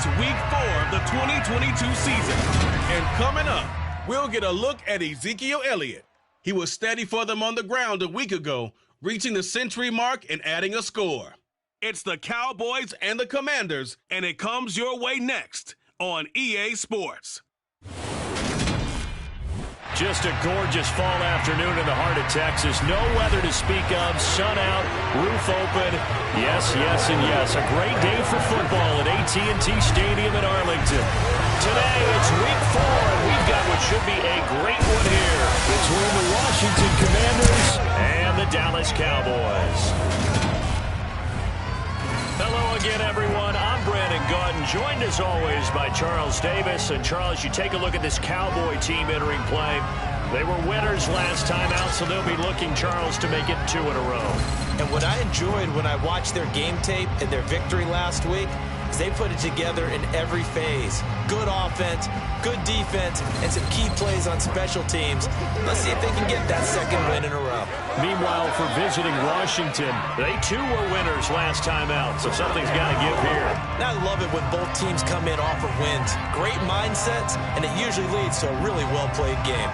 It's week 4 of the 2022 season. And coming up, we'll get a look at Ezekiel Elliott. He was steady for them on the ground a week ago, reaching the century mark and adding a score. It's the Cowboys and the Commanders, and it comes your way next on EA Sports. Just a gorgeous fall afternoon in the heart of Texas. No weather to speak of. Sun out, roof open. Yes, yes, and yes. A great day for football at AT&T Stadium in Arlington. Today, it's week 4, and we've got what should be a great one here between the Washington Commanders and the Dallas Cowboys. Hello again, everyone. I'm Brandon Gaudin, joined as always by Charles Davis. And Charles, you take a look at this Cowboy team entering play. They were winners last time out, so they'll be looking, Charles, to make it 2 in a row. And what I enjoyed when I watched their game tape and their victory last week is they put it together in every phase. Good offense, good defense, and some key plays on special teams. Let's see if they can get that second win in a row. Meanwhile, for visiting Washington, they too were winners last time out, so something's got to give here. And I love it when both teams come in off of wins. Great mindsets, and it usually leads to a really well-played game.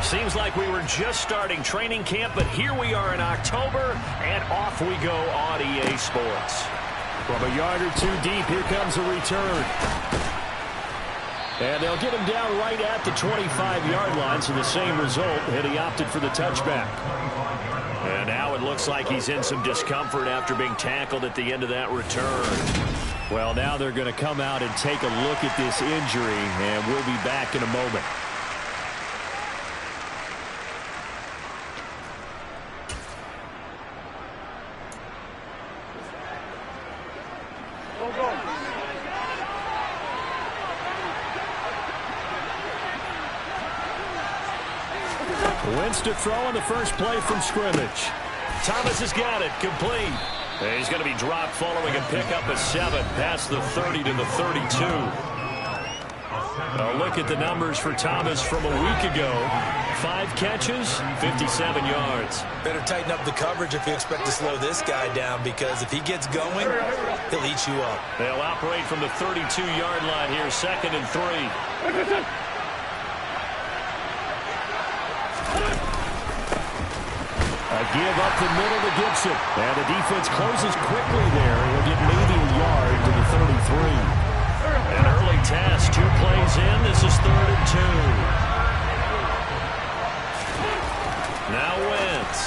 Seems like we were just starting training camp, but here we are in October, and off we go on EA Sports. From a yard or two deep, here comes a return. And they'll get him down right at the 25-yard line, so the same result, and he opted for the touchback. And now it looks like he's in some discomfort after being tackled at the end of that return. Well, now they're going to come out and take a look at this injury, and we'll be back in a moment. Wentz to throw on the first play from scrimmage. Thomas has got it, complete. And he's going to be dropped following a pickup of 7 past the 30 to the 32. A look at the numbers for Thomas from a week ago. 5 catches, 57 yards. Better tighten up the coverage if you expect to slow this guy down, because if he gets going, he'll eat you up. They'll operate from the 32-yard line here, 2nd and 3. A give up the middle to Gibson. And the defense closes quickly there. He'll get maybe a yard to the 33. An early test. 2 plays in. This is 3rd and 2. Now Wentz.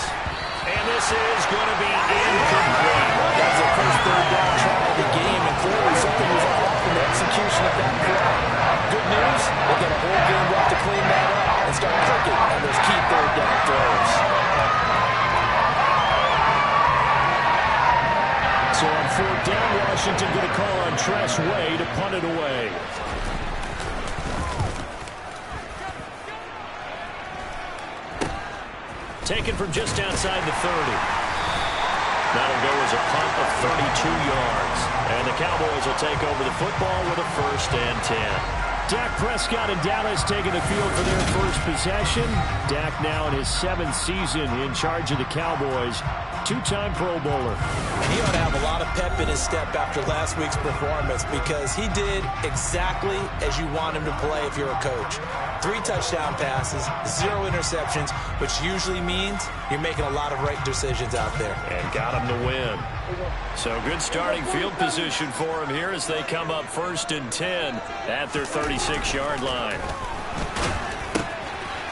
And this is going to be incomplete. That was the first third down try of the game, and clearly something was off. execution of that play. Good news, they've got a whole game left to clean that up and start clicking on those key third down throws. So on fourth down, Washington going to call on Tress Way to punt it away. Taken from just outside the 30. That'll go as a punt of 32 yards. And the Cowboys will take over the football with a 1st and 10. Dak Prescott and Dallas taking the field for their first possession. Dak now in his 7th season in charge of the Cowboys. 2-time Pro Bowler. He ought to have a lot of pep in his step after last week's performance because he did exactly as you want him to play if you're a coach. 3 touchdown passes, 0 interceptions, which usually means you're making a lot of right decisions out there. And got him to win. So good starting field position for him here as they come up 1st and 10 at their 36-yard line.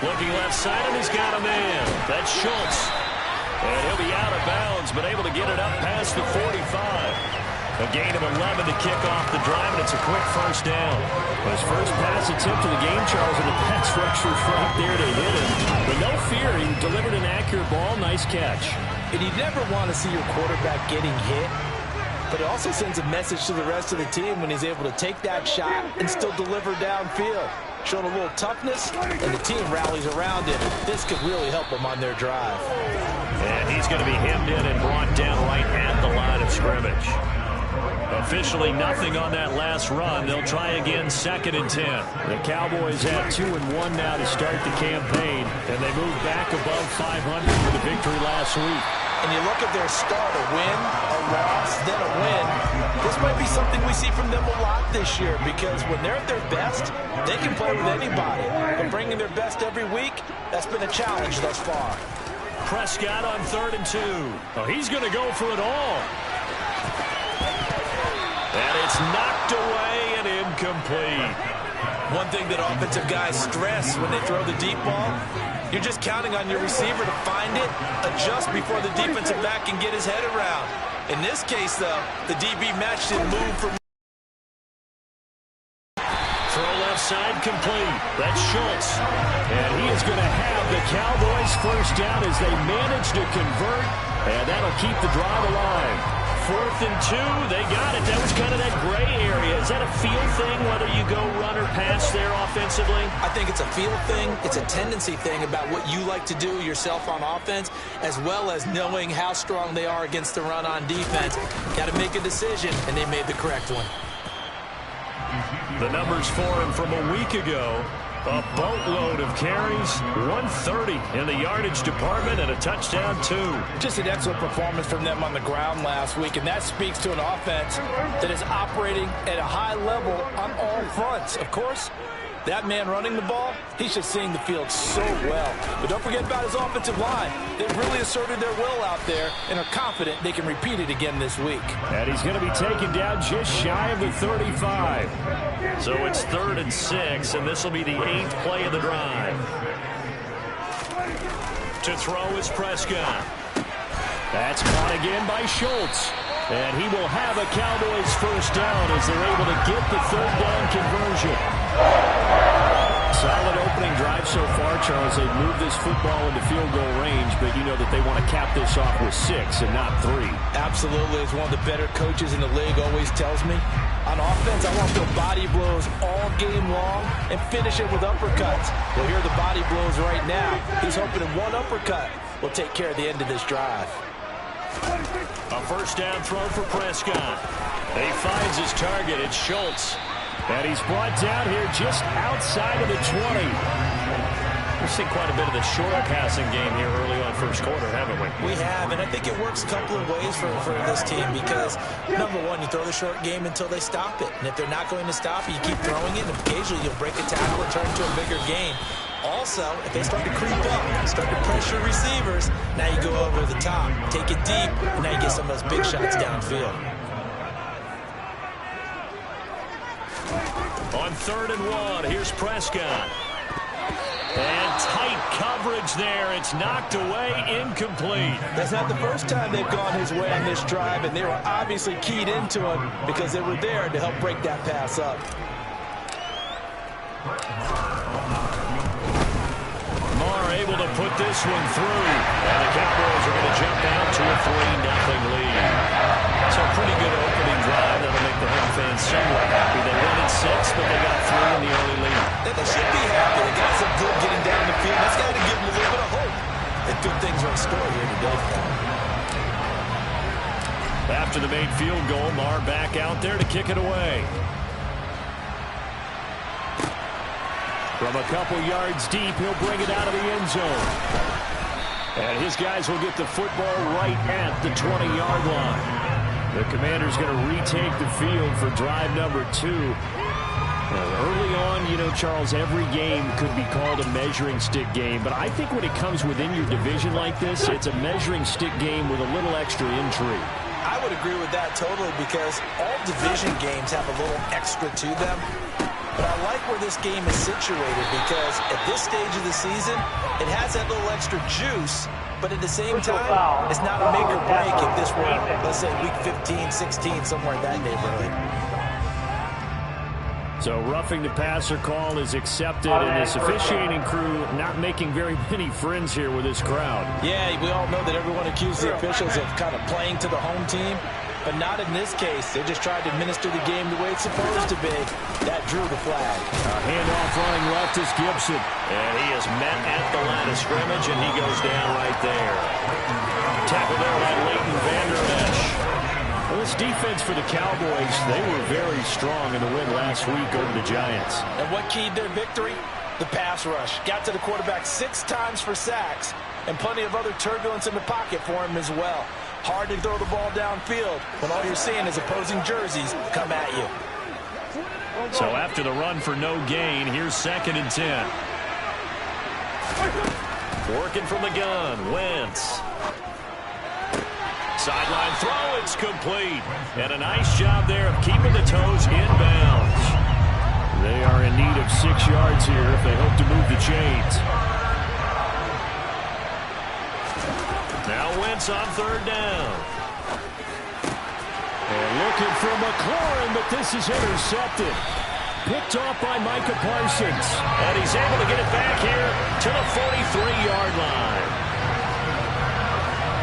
Looking left side, and he's got a man. That's Schultz. And he'll be out of bounds, but able to get it up past the 45. A gain of 11 to kick off the drive, and it's a quick 1st down. His first pass attempt of the game, Charles, and the pass rusher's right there to hit him. But no fear, he delivered an accurate ball. Nice catch. And you never want to see your quarterback getting hit, but it also sends a message to the rest of the team when he's able to take that shot and still deliver downfield. Showing a little toughness, and the team rallies around it. This could really help them on their drive. And he's going to be hemmed in and brought down right at the line of scrimmage. Officially nothing on that last run. They'll try again 2nd and 10. The Cowboys have 2-1 now to start the campaign, and they move back above 500 with a victory last week. And you look at their start, a win, a loss, then a win. This might be something we see from them a lot this year because when they're at their best, they can play with anybody. But bringing their best every week, that's been a challenge thus far. Prescott on 3rd and 2. Oh, he's going to go for it all. And it's knocked away and incomplete. One thing that offensive guys stress when they throw the deep ball, you're just counting on your receiver to find it, adjust before the defensive back can get his head around. In this case, though, the DB matched it, move from throw left side complete. That's Schultz. And he is going to have the Cowboys 1st down as they manage to convert. And that'll keep the drive alive. 4th and 2, they got it. That was kind of that gray area. Is that a feel thing, whether you go run or pass there offensively? I think it's a feel thing. It's a tendency thing about what you like to do yourself on offense, as well as knowing how strong they are against the run on defense. Got to make a decision, and they made the correct one. The numbers for him from a week ago. A boatload of carries, 130 in the yardage department, and a touchdown, 2. Just an excellent performance from them on the ground last week, and that speaks to an offense that is operating at a high level on all fronts. Of course, that man running the ball, he's just seeing the field so well. But don't forget about his offensive line. They've really asserted their will out there and are confident they can repeat it again this week. And he's going to be taken down just shy of the 35. So it's 3rd and 6, and this will be the 8th play of the drive. To throw is Prescott. That's caught again by Schultz. And he will have a Cowboys 1st down as they're able to get the 3rd down conversion. Solid opening drive so far, Charles. They've moved this football into field goal range, but you know that they want to cap this off with 6 and not 3. Absolutely. As one of the better coaches in the league always tells me, on offense, I want to throw body blows all game long and finish it with uppercuts. Well, here are the body blows right now. He's hoping that one uppercut will take care of the end of this drive. A 1st down throw for Prescott. He finds his target. It's Schultz. And he's brought down here just outside of the 20. We've seen quite a bit of the short passing game here early on 1st quarter, haven't we? We have, and I think it works a couple of ways for this team because, number one, you throw the short game until they stop it. And if they're not going to stop it, you keep throwing it, and occasionally you'll break a tackle and turn into a bigger gain. Also, if they start to creep up, start to pressure receivers, now you go over the top, take it deep, and now you get some of those big shots downfield. On 3rd and 1, here's Prescott. And tight coverage there. It's knocked away, incomplete. That's not the first time they've gone his way on this drive, and they were obviously keyed into him because they were there to help break that pass up. Marr able to put this one through. And the Cowboys are going to jump out to a 3-0 lead. So a pretty good opening drive. That'll make the home fans somewhat happy. They won at 6, but they got 3 in the early lead. And they should be happy. They got some good getting down the field. That's got to give them a little bit of hope that good things are in store here today for them. After the made field goal, Marr back out there to kick it away. From a couple yards deep, he'll bring it out of the end zone. And his guys will get the football right at the 20-yard line. The Commander's going to retake the field for drive number 2. Early on, you know, Charles, every game could be called a measuring stick game. But I think when it comes within your division like this, it's a measuring stick game with a little extra intrigue. I would agree with that totally because all division games have a little extra to them. But I like where this game is situated because at this stage of the season, it has that little extra juice, but at the same time, it's not a make or break if this were, let's say, week 15, 16, somewhere in that neighborhood. So roughing the passer call is accepted, and this officiating crew not making very many friends here with this crowd. Yeah, we all know that everyone accused the officials of kind of playing to the home team. But not in this case. They just tried to administer the game the way it's supposed to be. That drew the flag. Handoff running left is Gibson. And he is met at the line of scrimmage, and he goes down right there. Tackle there by Leighton Vander Esch. Well, this defense for the Cowboys, they were very strong in the win last week over the Giants. And what keyed their victory? The pass rush. Got to the quarterback 6 times for sacks, and plenty of other turbulence in the pocket for him as well. Hard to throw the ball downfield when all you're seeing is opposing jerseys come at you. So after the run for no gain, here's 2nd and 10. Working from the gun, Wentz. Sideline throw, it's complete. And a nice job there of keeping the toes inbounds. They are in need of 6 yards here if they hope to move the chains. Now Wentz on 3rd down. And looking for McLaurin, but this is intercepted. Picked off by Micah Parsons. And he's able to get it back here to the 43-yard line.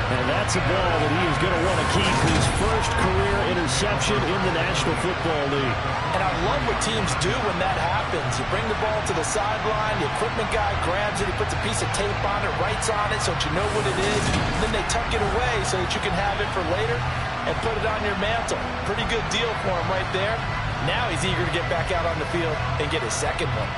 And that's a ball that he is going to want to keep, his first career interception in the National Football League. And I love what teams do when that happens. You bring the ball to the sideline, the equipment guy grabs it, he puts a piece of tape on it, writes on it so that you know what it is, and then they tuck it away so that you can have it for later and put it on your mantle. Pretty good deal for him right there. Now he's eager to get back out on the field and get his 2nd one.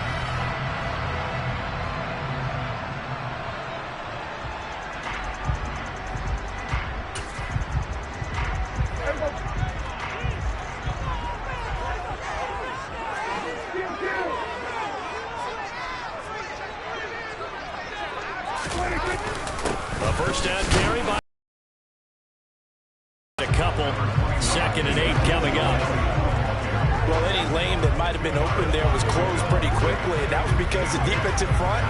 A first down carry by a couple. 2nd and 8 coming up. Well, any lane that might have been open there was closed pretty quickly, and that was because the defensive front,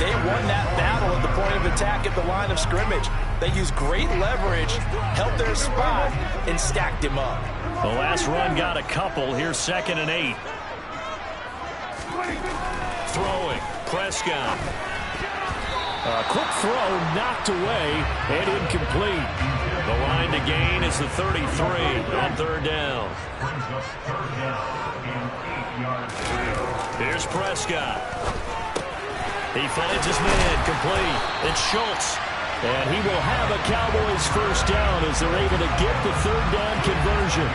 they won that battle at the point of attack at the line of scrimmage. They used great leverage, held their spot, and stacked him up. The last run got a couple. Here's 2nd and 8. Throwing, Prescott. A quick throw knocked away and incomplete. The line to gain is the 33 on 3rd down. Here's Prescott. He finds his man complete. It's Schultz. And he will have a Cowboys first down as they're able to get the 3rd down conversion.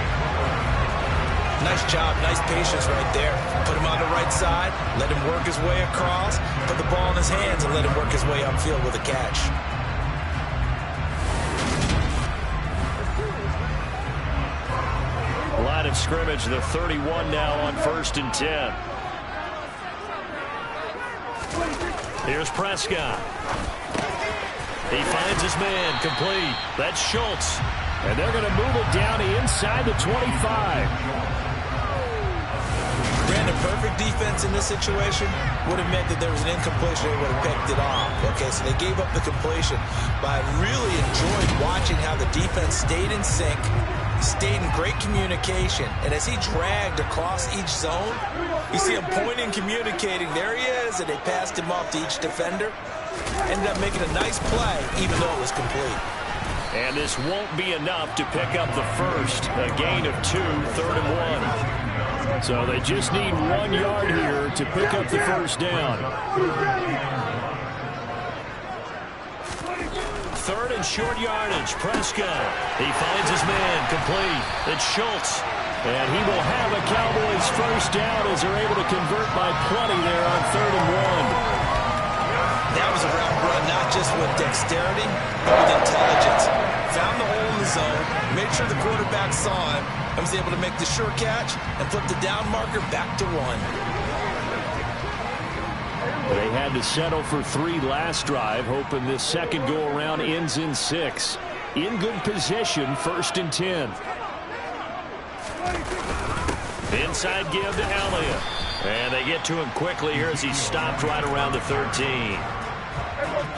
Nice job, nice patience right there. Put him on the right side, let him work his way across, put the ball in his hands and let him work his way upfield with a catch. Line of scrimmage, the 31 now on 1st and 10. Here's Prescott. He finds his man complete. That's Schultz. And they're going to move it down to inside the 25. Granted, been a perfect defense in this situation, would have meant that there was an incompletion. They would have picked it off. Okay, so they gave up the completion. But I really enjoyed watching how the defense stayed in sync, stayed in great communication. And as he dragged across each zone, you see him pointing, communicating. There he is, and they passed him off to each defender. Ended up making a nice play, even though it was complete. And this won't be enough to pick up the first. A gain of 2, 3rd and 1. So they just need 1 yard here to pick up the first down. 3rd and short yardage. Prescott. He finds his man. Complete. It's Schultz. And he will have a Cowboys first down as they're able to convert by plenty there on 3rd and 1. That was a route run, not just with dexterity, but with intelligence. Found the hole in the zone, made sure the quarterback saw him, and was able to make the sure catch and flip the down marker back to 1. They had to settle for 3 last drive, hoping this second go-around ends in 6. In good position, 1st and 10. Inside give to Elliott. And they get to him quickly here as he stopped right around the 13.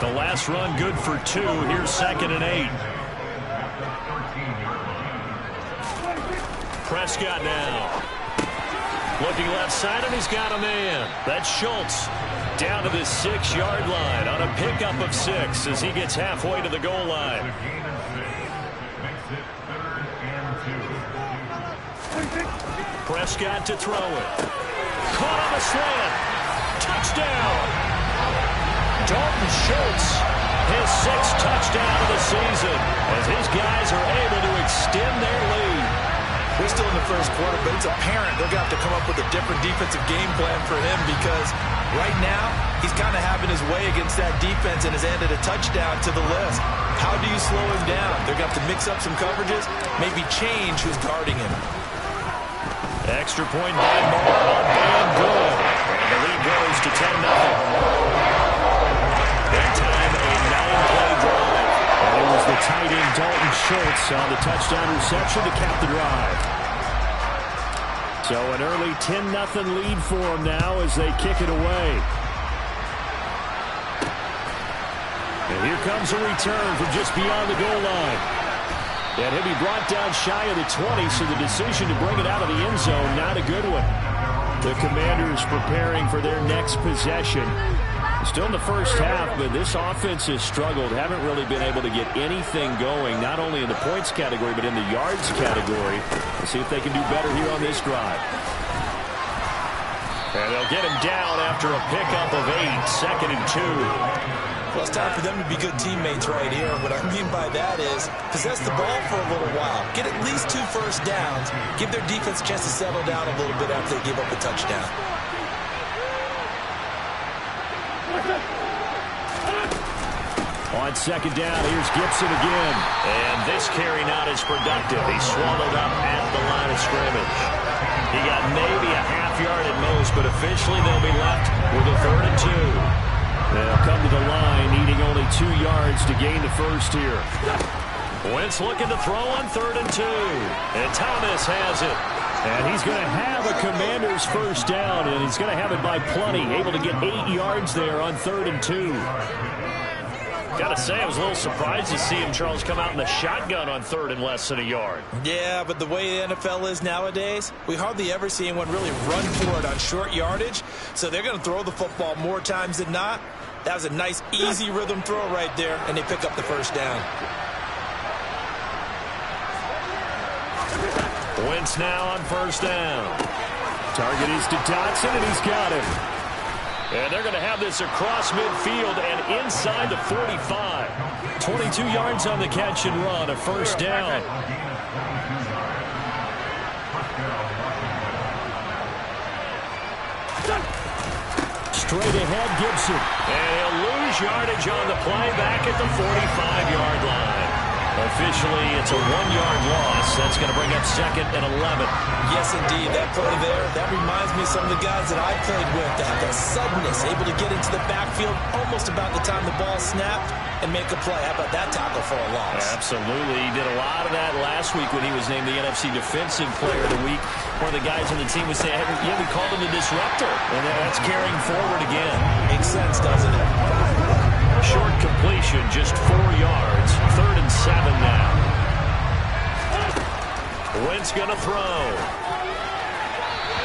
The last run good for 2. Here's 2nd and 8. Prescott now. Looking left side, and he's got a man. That's Schultz. Down to the 6-yard line on a pickup of 6 as he gets halfway to the goal line. Prescott to throw it. Caught on a slant. Touchdown. Dalton Schultz, his 6th touchdown of the season as his guys are able to extend their lead. We're still in the first quarter, but it's apparent they're going to have to come up with a different defensive game plan for him because right now he's kind of having his way against that defense and has added a touchdown to the list. How do you slow him down? They're going to have to mix up some coverages, maybe change who's guarding him. Extra point by Moore. And good. And the lead goes to 10-0. That time, a 9-play drive. And it was the tight end Dalton Schultz on the touchdown reception to cap the drive. So an early 10-0 lead for them now as they kick it away. And here comes a return from just beyond the goal line. And he'll be brought down shy of the 20, so the decision to bring it out of the end zone, not a good one. The Commanders preparing for their next possession. Still in the first half, but this offense has struggled. Haven't really been able to get anything going, not only in the points category, but in the yards category. We'll see if they can do better here on this drive. And they'll get him down after a pickup of 8, 2nd and 2. Well, it's time for them to be good teammates right here. What I mean by that is possess the ball for a little while. Get at least 2 first downs. Give their defense a chance to settle down a little bit after they give up a touchdown. On 2nd down, here's Gibson again. And this carry not as productive. He's swallowed up at the line of scrimmage. He got maybe a half yard at most, but officially they'll be left with a 3rd and 2. They'll come to the line, needing only 2 yards to gain the first here. Wentz looking to throw on 3rd and 2. And Thomas has it. And he's going to have a Commander's first down, and he's going to have it by plenty. Able to get 8 yards there on 3rd and 2. Got to say, I was a little surprised to see him, Charles, come out in the shotgun on 3rd and less than a yard. Yeah, but the way the NFL is nowadays, we hardly ever see anyone really run for it on short yardage. So they're going to throw the football more times than not. That was a nice, easy rhythm throw right there, and they pick up the first down. Wentz now on 1st down. Target is to Dotson, and he's got him. And they're going to have this across midfield and inside the 45. 22 yards on the catch and run, a first down. Straight ahead, Gibson. And he'll lose yardage on the play back at the 45-yard line. Officially, it's a 1-yard loss. That's going to bring up 2nd and 11. Yes, indeed. That play there, that reminds me of some of the guys that I played with. That suddenness, able to get into the backfield almost about the time the ball snapped and make a play. How about that tackle for a loss? Absolutely. He did a lot of that last week when he was named the NFC Defensive Player of the Week. One of the guys on the team was saying, yeah, we called him the disruptor. And that's carrying forward again. Makes sense, doesn't it? Short completion, just 4 yards. 3rd and 7 now. Wentz going to throw.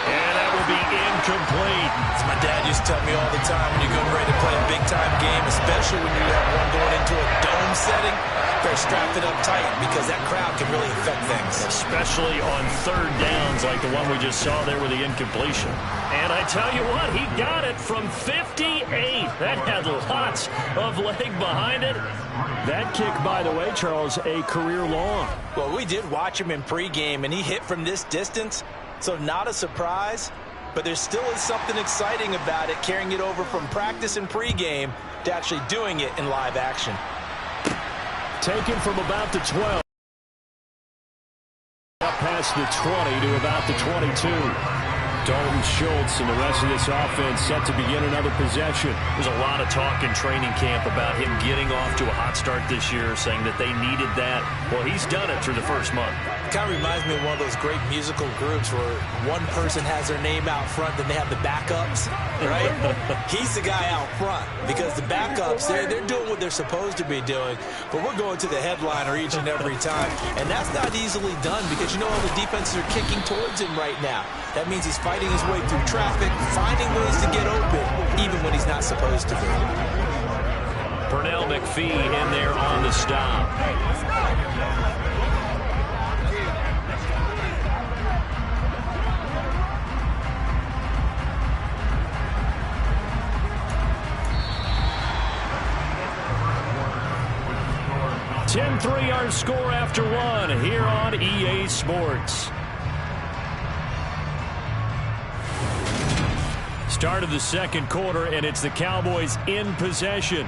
And that will be incomplete. As my dad used to tell me all the time, when you're getting ready to play a big-time game, especially when you have one going into a dome setting, better strap it up tight because that crowd can really affect things. Especially on 3rd downs like the one we just saw there with the incompletion. And I tell you what, he got it from 58. That had lots of leg behind it. That kick, by the way, Charles, a career long. Well, we did watch him in pregame, and he hit from this distance, so not a surprise. But there still is something exciting about it, carrying it over from practice and pregame to actually doing it in live action. Taken from about the 12. Up past the 20 to about the 22. Dalton Schultz and the rest of this offense set to begin another possession. There's a lot of talk in training camp about him getting off to a hot start this year, saying that they needed that. Well, he's done it through the first month. It kind of reminds me of one of those great musical groups where one person has their name out front, then they have the backups, right? He's the guy out front because the backups, they're doing what they're supposed to be doing, but we're going to the headliner each and every time. And that's not easily done because you know all the defenses are kicking towards him right now. That means he's fighting his way through traffic, finding ways to get open, even when he's not supposed to be. Pernell McPhee in there on the stop. Our score after 1 here on EA Sports. Start of the 2nd quarter, and it's the Cowboys in possession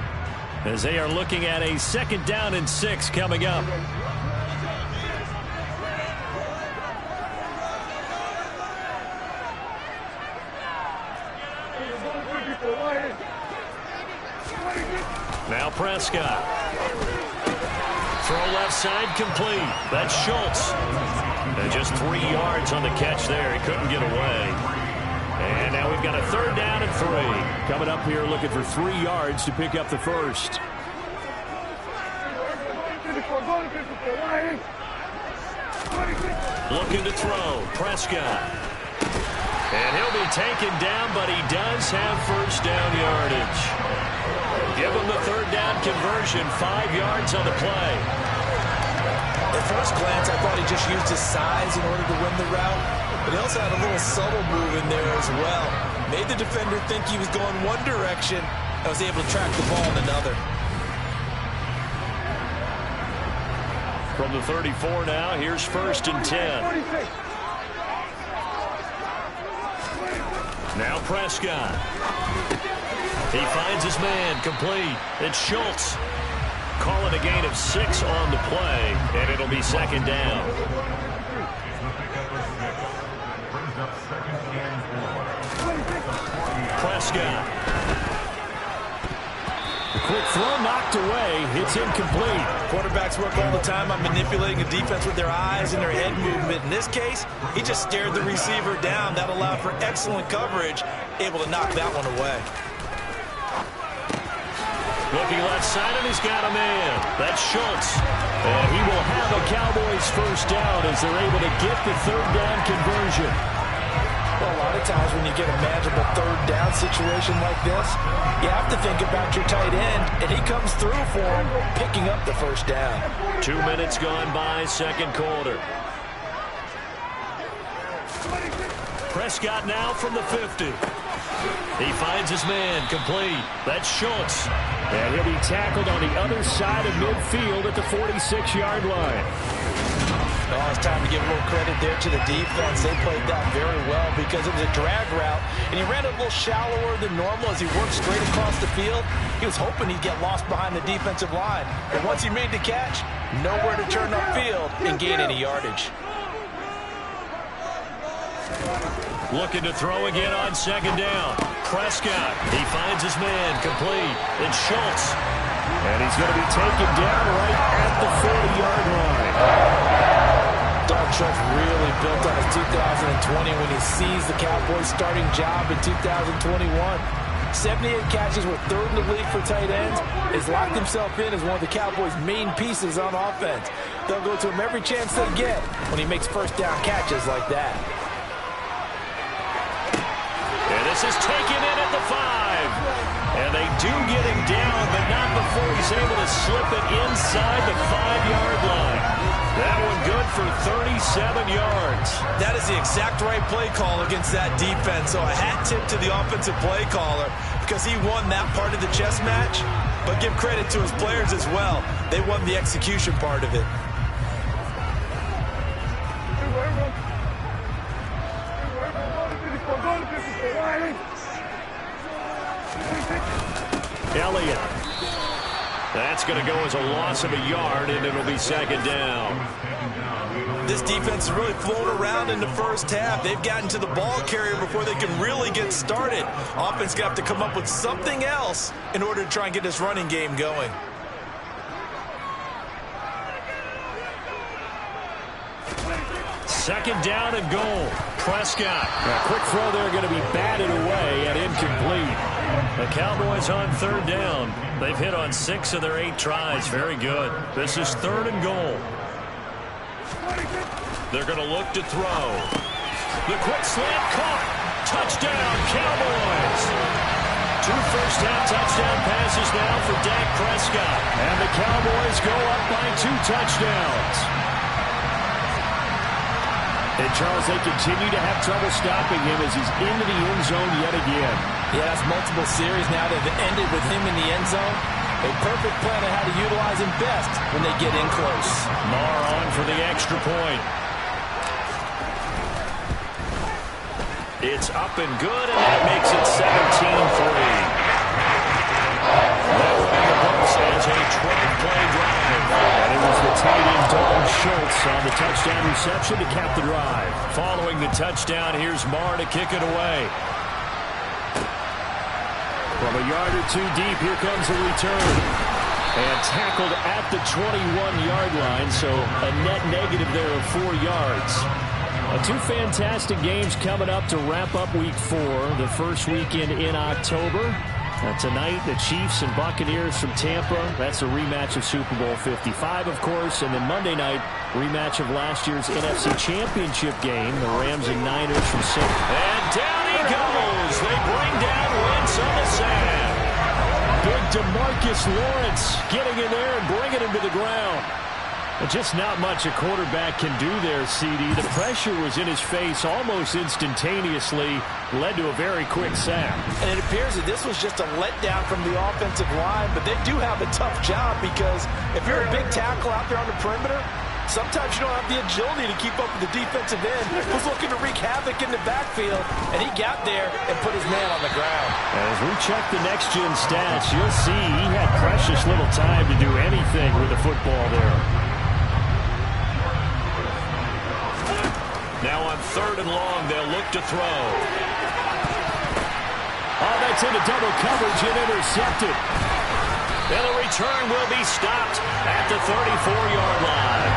as they are looking at a 2nd down and 6 coming up. Now Prescott. Throw left side complete. That's Schultz. And just 3 yards on the catch there. He couldn't get away. And now we've got a 3rd down and 3. Coming up here looking for 3 yards to pick up the first. Looking to throw. Prescott. And he'll be taken down, but he does have first down yardage. Give him the 3rd down conversion. 5 yards on the play. At first glance, I thought he just used his size in order to win the route, but he also had a little subtle move in there as well. Made the defender think he was going one direction and was able to track the ball in another. From the 34 now, here's 1st and 10. Now Prescott. He finds his man, complete. It's Schultz. Call it a gain of 6 on the play, and it'll be 2nd down. Prescott. The quick throw knocked away. It's incomplete. Quarterbacks work all the time on manipulating a defense with their eyes and their head movement. In this case, he just stared the receiver down. That allowed for excellent coverage, able to knock that one away. Looking left side, and he's got a man. That's Schultz. And he will have a Cowboys first down as they're able to get the 3rd down conversion. Well, a lot of times when you get a manageable 3rd down situation like this, you have to think about your tight end, and he comes through for him, picking up the first down. 2 minutes gone by, 2nd quarter. Prescott now from the 50. He finds his man, complete. That's Schultz. And he'll be tackled on the other side of midfield at the 46-yard line. Oh, it's time to give a little credit there to the defense. They played that very well because it was a drag route, and he ran it a little shallower than normal as he worked straight across the field. He was hoping he'd get lost behind the defensive line, but once he made the catch, nowhere to turn upfield and gain any yardage. Looking to throw again on second down. Prescott, he finds his man, complete. It's Schultz. And he's going to be taken down right at the 40-yard line. Dalton Schultz really built on his 2020 when he seized the Cowboys' starting job in 2021. 78 catches were third in the league for tight ends. He's locked himself in as one of the Cowboys' main pieces on offense. They'll go to him every chance they get when he makes first down catches like that. And this is taken in at the 5. And they do get him down, but not before he's able to slip it inside the 5-yard line. That one good for 37 yards. That is the exact right play call against that defense. So a hat tip to the offensive play caller because he won that part of the chess match. But give credit to his players as well. They won the execution part of it. Elliott. That's going to go as a loss of a yard, and it'll be second down. This defense has really flown around in the first half. They've gotten to the ball carrier before they can really get started. Offense going to have to come up with something else in order to try and get this running game going. Second down and goal. Prescott. A quick throw there going to be batted away and incomplete. The Cowboys on third down. They've hit on 6 of their 8 tries. Very good. This is third and goal. They're going to look to throw. The quick slant caught. Touchdown, Cowboys. 2 first-half touchdown passes now for Dak Prescott. And the Cowboys go up by 2 touchdowns. And, Charles, they continue to have trouble stopping him as he's into the end zone yet again. Yeah, that's multiple series now that have ended with him in the end zone. A perfect plan of how to utilize him best when they get in close. Marr on for the extra point. It's up and good, and that makes it 17-3. That one in the books as a 12-play drive. And it was the tight end Dalton Schultz on the touchdown reception to cap the drive. Following the touchdown, here's Marr to kick it away. From a yard or 2 deep, here comes the return. And tackled at the 21-yard line, so a net negative there of 4 yards. 2 fantastic games coming up to wrap up Week 4, the first weekend in October. Tonight, the Chiefs and Buccaneers from Tampa. That's a rematch of Super Bowl 55, of course. And then Monday night, rematch of last year's NFC Championship game, the Rams and Niners from St. And down he goes. They bring down Wentz on the sand. Big DeMarcus Lawrence getting in there and bringing him to the ground. But just not much a quarterback can do there, CD. The pressure was in his face almost instantaneously, led to a very quick sack. And it appears that this was just a letdown from the offensive line, but they do have a tough job because if you're a big tackle out there on the perimeter, sometimes you don't have the agility to keep up with the defensive end who's looking to wreak havoc in the backfield, and he got there and put his man on the ground. As we check the next-gen stats, you'll see he had precious little time to do anything with the football there. Now on third and long, they'll look to throw. Oh, that's into double coverage and intercepted. And the return will be stopped at the 34-yard line.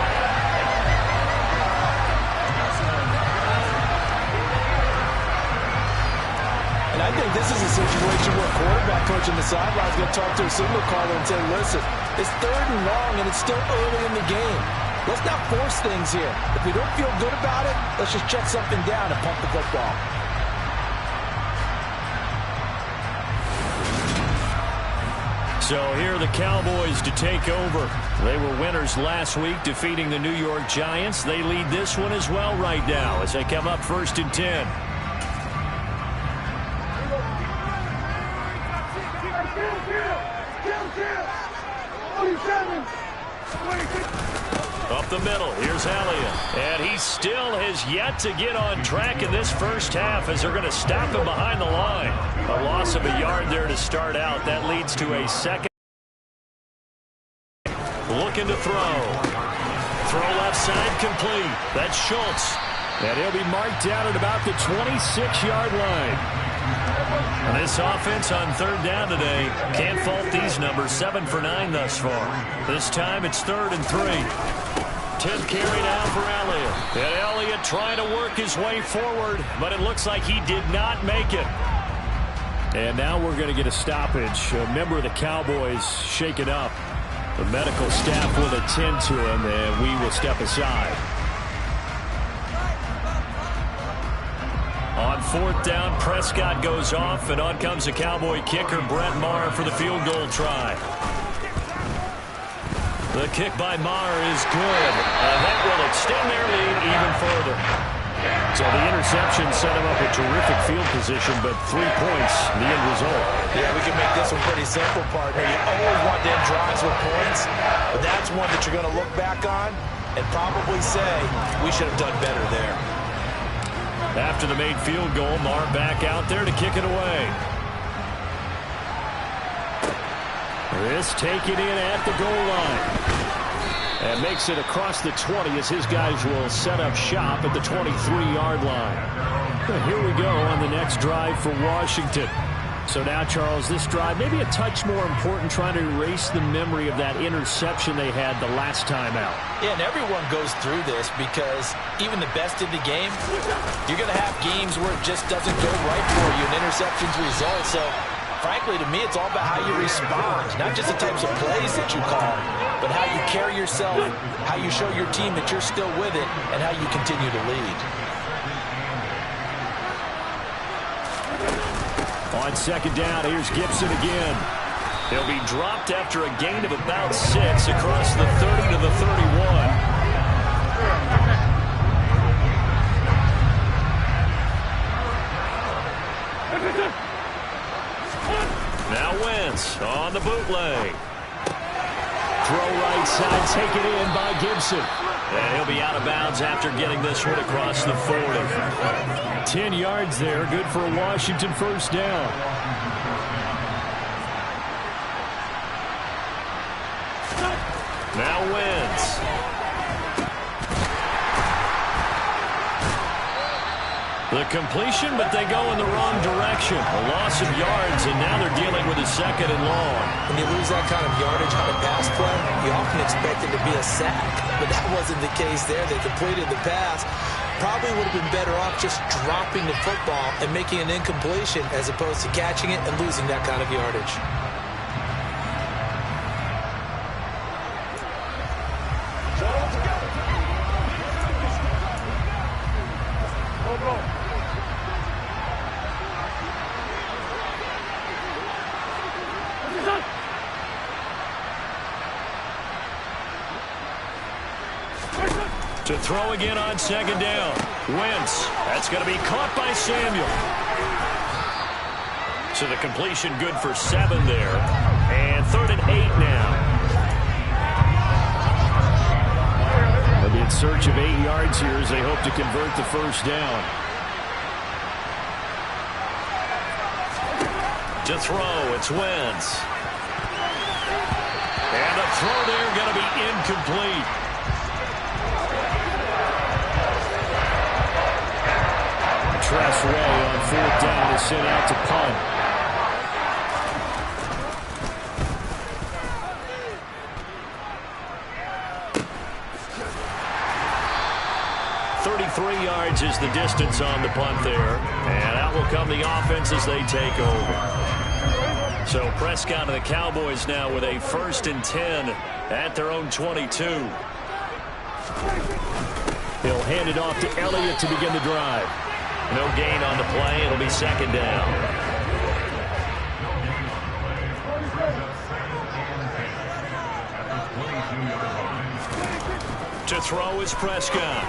And I think this is a situation where a quarterback coach on the sideline is going to talk to a signal caller and say, listen, it's third and long and it's still early in the game. Let's not force things here. If we don't feel good about it, let's just check something down and pump the football. So here are the Cowboys to take over. They were winners last week, defeating the New York Giants. They lead this one as well right now as they come up 1st and 10. Up the middle, here's Elliott. And he still has yet to get on track in this first half as they're going to stop him behind the line. A loss of a yard there to start out. That leads to a second. Looking to throw. Throw left side complete. That's Schultz. And he'll be marked down at about the 26-yard line. And this offense on third down today, can't fault these numbers. 7 for 9 thus far. This time it's 3rd and 3. 10th carry now for Elliott. And Elliott trying to work his way forward, but it looks like he did not make it. And now we're going to get a stoppage. A member of the Cowboys shaken up. The medical staff will attend to him, and we will step aside. On 4th down, Prescott goes off, and on comes the Cowboy kicker, Brett Maher, for the field goal try. The kick by Maher is good, and that will extend their lead even further. So the interception set him up a terrific field position, but 3 points, the end result. Yeah, we can make this one pretty simple, partner. You always want to end drives with points, but that's one that you're going to look back on and probably say, we should have done better there. After the made field goal, Maher back out there to kick it away. This taken in at the goal line. And makes it across the 20 as his guys will set up shop at the 23-yard line. Here we go on the next drive for Washington. So now, Charles, this drive maybe a touch more important, trying to erase the memory of that interception they had the last time out. Yeah, and everyone goes through this because even the best in the game, you're going to have games where it just doesn't go right for you and interceptions result. So, frankly, to me, it's all about how you respond, not just the types of plays that you call, but how you carry yourself, how you show your team that you're still with it, and how you continue to lead. On 2nd down, here's Gibson again. He'll be dropped after a gain of about 6 across the 30 to the 31. Now Wentz on the bootleg. Throw right side, taken in by Gibson. And he'll be out of bounds after getting this one across the 40. 10 yards there, good for a Washington first down. Now Wentz. The completion, but they go in the wrong direction. A loss of yards, and now they're dealing with a 2nd and long. When you lose that kind of yardage on a pass play, you often expect it to be a sack, but that wasn't the case there. They completed the pass. Probably would have been better off just dropping the football and making an incompletion as opposed to catching it and losing that kind of yardage. To throw again on 2nd down. Wentz. That's going to be caught by Samuel. So the completion good for 7 there. And 3rd and 8 now. They'll be in search of 8 yards here as they hope to convert the first down. To throw, it's Wentz. And the throw there going to be incomplete. Tress Way on 4th down is sent out to punt. .33 yards is the distance on the punt there. And out will come the offense as they take over. So Prescott and the Cowboys now with a 1st and 10 at their own 22. He'll hand it off to Elliott to begin the drive. No gain on the play. It'll be 2nd down. To throw is Prescott.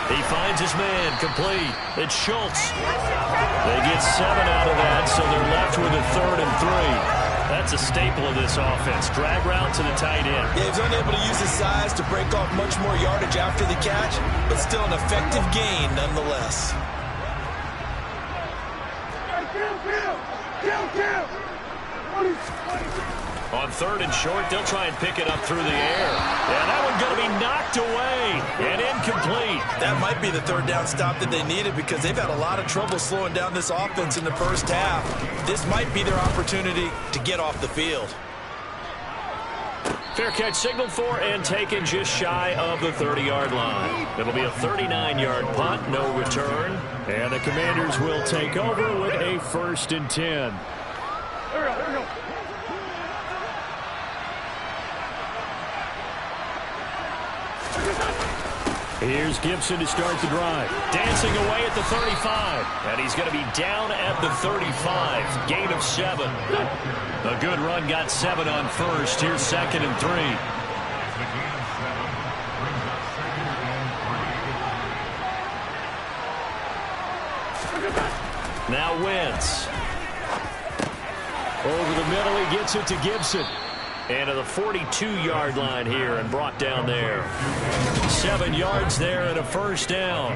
He finds his man complete. It's Schultz. They get 7 out of that, so they're left with a 3rd and 3. That's a staple of this offense. Drag route to the tight end. Yeah, he's unable to use his size to break off much more yardage after the catch, but still an effective gain nonetheless. On 3rd and short, they'll try and pick it up through the air. And that one's going to be knocked away and incomplete. That might be the 3rd down stop that they needed because they've had a lot of trouble slowing down this offense in the first half. This might be their opportunity to get off the field. Fair catch signaled for and taken just shy of the 30-yard line. It'll be a 39-yard punt, no return. And the Commanders will take over with a 1st and 10. Here we go. Here's Gibson to start the drive. Dancing away at the 35. And he's going to be down at the 35. Gain of 7. A good run got 7 on 1st. Here's 2nd and 3. Now Wentz. Over the middle, he gets it to Gibson. And to the 42-yard line here and brought down there. 7 yards there and a 1st down.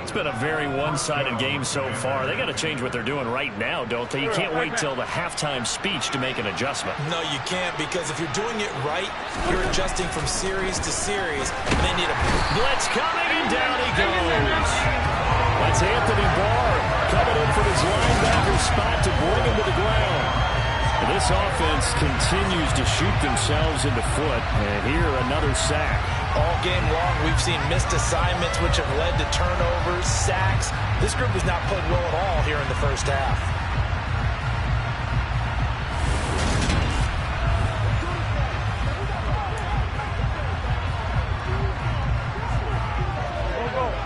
It's been a very one-sided game so far. They got to change what they're doing right now, don't they? You can't wait till the halftime speech to make an adjustment. No, you can't, because if you're doing it right, you're adjusting from series to series. They need a blitz coming, and down he goes. That's Anthony Barr coming in from his linebacker spot to bring him to the ground. This offense continues to shoot themselves in the foot, and here another sack. All game long, we've seen missed assignments, which have led to turnovers, sacks. This group has not played well at all here in the first half.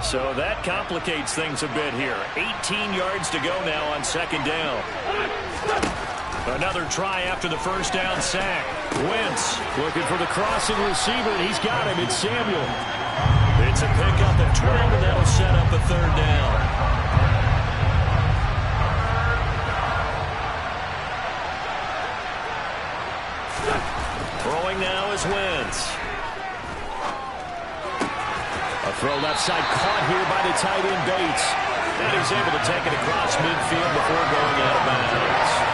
So that complicates things a bit here. 18 yards to go now on 2nd down. Another try after the 1st down sack. Wentz looking for the crossing receiver, and he's got him. It's Samuel. It's a pickup of 12, and that'll set up a 3rd down. Throwing now is Wentz. A throw left side caught here by the tight end Bates. And he's able to take it across midfield before going out of bounds.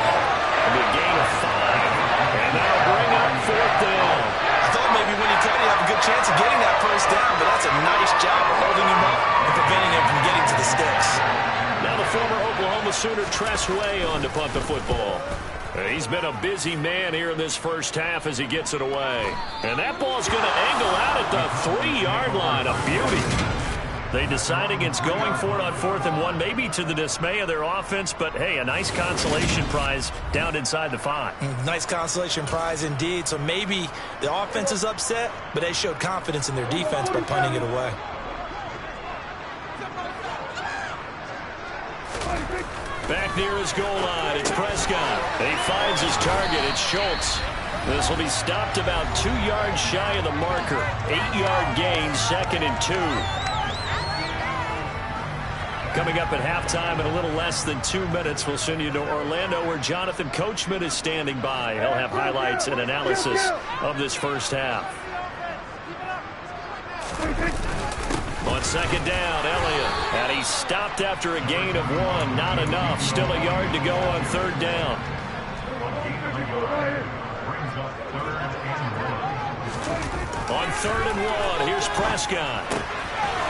A gain of 5. And that'll bring up 4th down. I thought maybe when he tried to have a good chance of getting that 1st down, but that's a nice job of holding him up and preventing him from getting to the sticks. Now the former Oklahoma Sooner Tress Way on to punt the football. He's been a busy man here in this first half as he gets it away. And that ball's going to angle out at the 3-yard line. A beauty. They decide against going for it on 4th and 1, maybe to the dismay of their offense, but hey, a nice consolation prize down inside the 5. Nice consolation prize indeed. So maybe the offense is upset, but they showed confidence in their defense by punting it away. Back near his goal line, it's Prescott. He finds his target, it's Schultz. This will be stopped about 2 yards shy of the marker. 8-yard gain, 2nd and 2. Coming up at halftime in a little less than 2 minutes, we'll send you to Orlando where Jonathan Coachman is standing by. He'll have highlights and analysis of this first half. On 2nd down, Elliott. And he's stopped after a gain of 1. Not enough. Still a yard to go on 3rd down. On 3rd and 1, here's Prescott.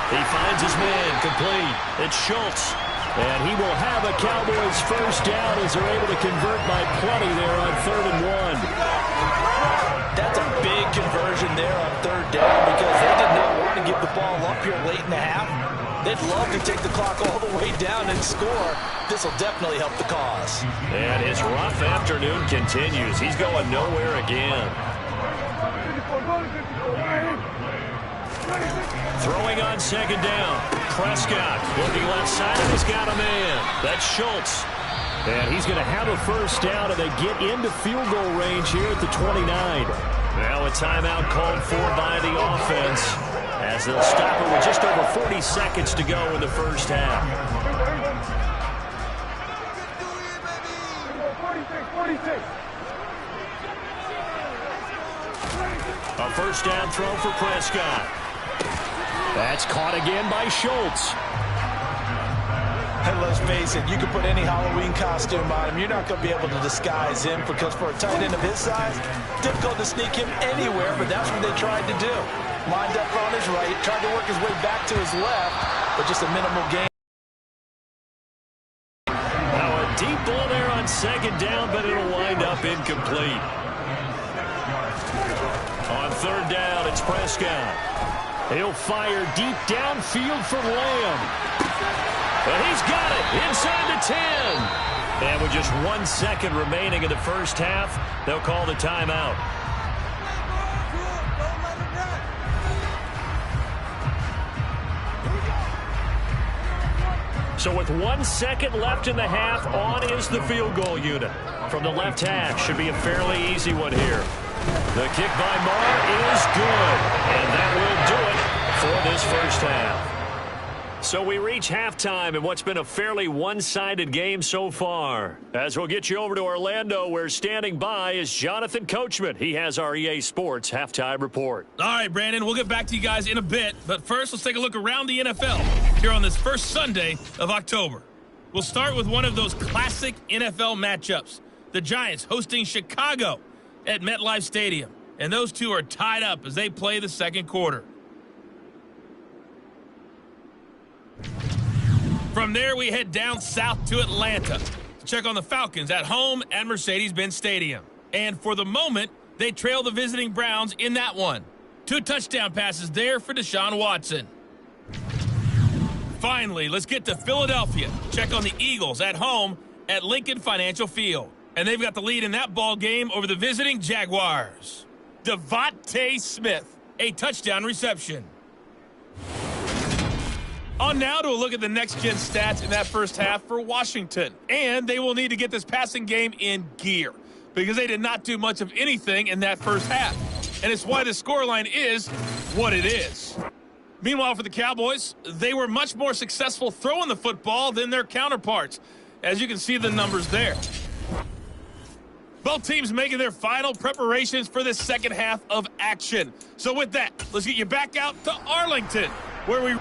He finds his man, complete. It's Schultz. And he will have a Cowboys 1st down as they're able to convert by plenty there on 3rd and 1. That's a big conversion there on 3rd down because they did not want to give the ball up here late in the half. They'd love to take the clock all the way down and score. This will definitely help the cause. And his rough afternoon continues. He's going nowhere again. Throwing on 2nd down. Prescott looking left side, and he's got a man. That's Schultz. And he's going to have a 1st down, and they get into field goal range here at the 29. Now a timeout called for by the offense as they'll stop it with just over 40 seconds to go in the first half. 46. A first down throw for Prescott. That's caught again by Schultz. Hey, let's face it, you can put any Halloween costume on him. You're not going to be able to disguise him because for a tight end of his size, difficult to sneak him anywhere, but that's what they tried to do. Lined up on his right, tried to work his way back to his left, but just a minimal gain. Now a deep ball there on second down, but it'll wind up incomplete. On third down, it's Prescott. He'll fire deep downfield for Lamb. But he's got it inside the 10. And with just 1 second remaining in the first half, they'll call the timeout. So with 1 second left in the half, on is the field goal unit. From the left hash, should be a fairly easy one here. The kick by Marr is good. And that will do it for this first half. So we reach halftime in what's been a fairly one-sided game so far. As we'll get you over to Orlando, where standing by is Jonathan Coachman. He has our EA Sports halftime report. All right, Brandon, we'll get back to you guys in a bit. But first, let's take a look around the NFL here on this first Sunday of October. We'll start with one of those classic NFL matchups. The Giants hosting Chicago at MetLife Stadium. And those two are tied up as they play the second quarter. From there, we head down south to Atlanta to check on the Falcons at home at Mercedes-Benz Stadium. And for the moment, they trail the visiting Browns in that one. 2 touchdown passes there for Deshaun Watson. Finally, let's get to Philadelphia. Check on the Eagles at home at Lincoln Financial Field. And they've got the lead in that ball game over the visiting Jaguars. Devontae Smith, a touchdown reception. On now to a look at the next-gen stats in that first half for Washington. And they will need to get this passing game in gear because they did not do much of anything in that first half. And it's why the scoreline is what it is. Meanwhile, for the Cowboys, they were much more successful throwing the football than their counterparts, as you can see the numbers there. Both teams making their final preparations for the second half of action. So with that, let's get you back out to Arlington, where we...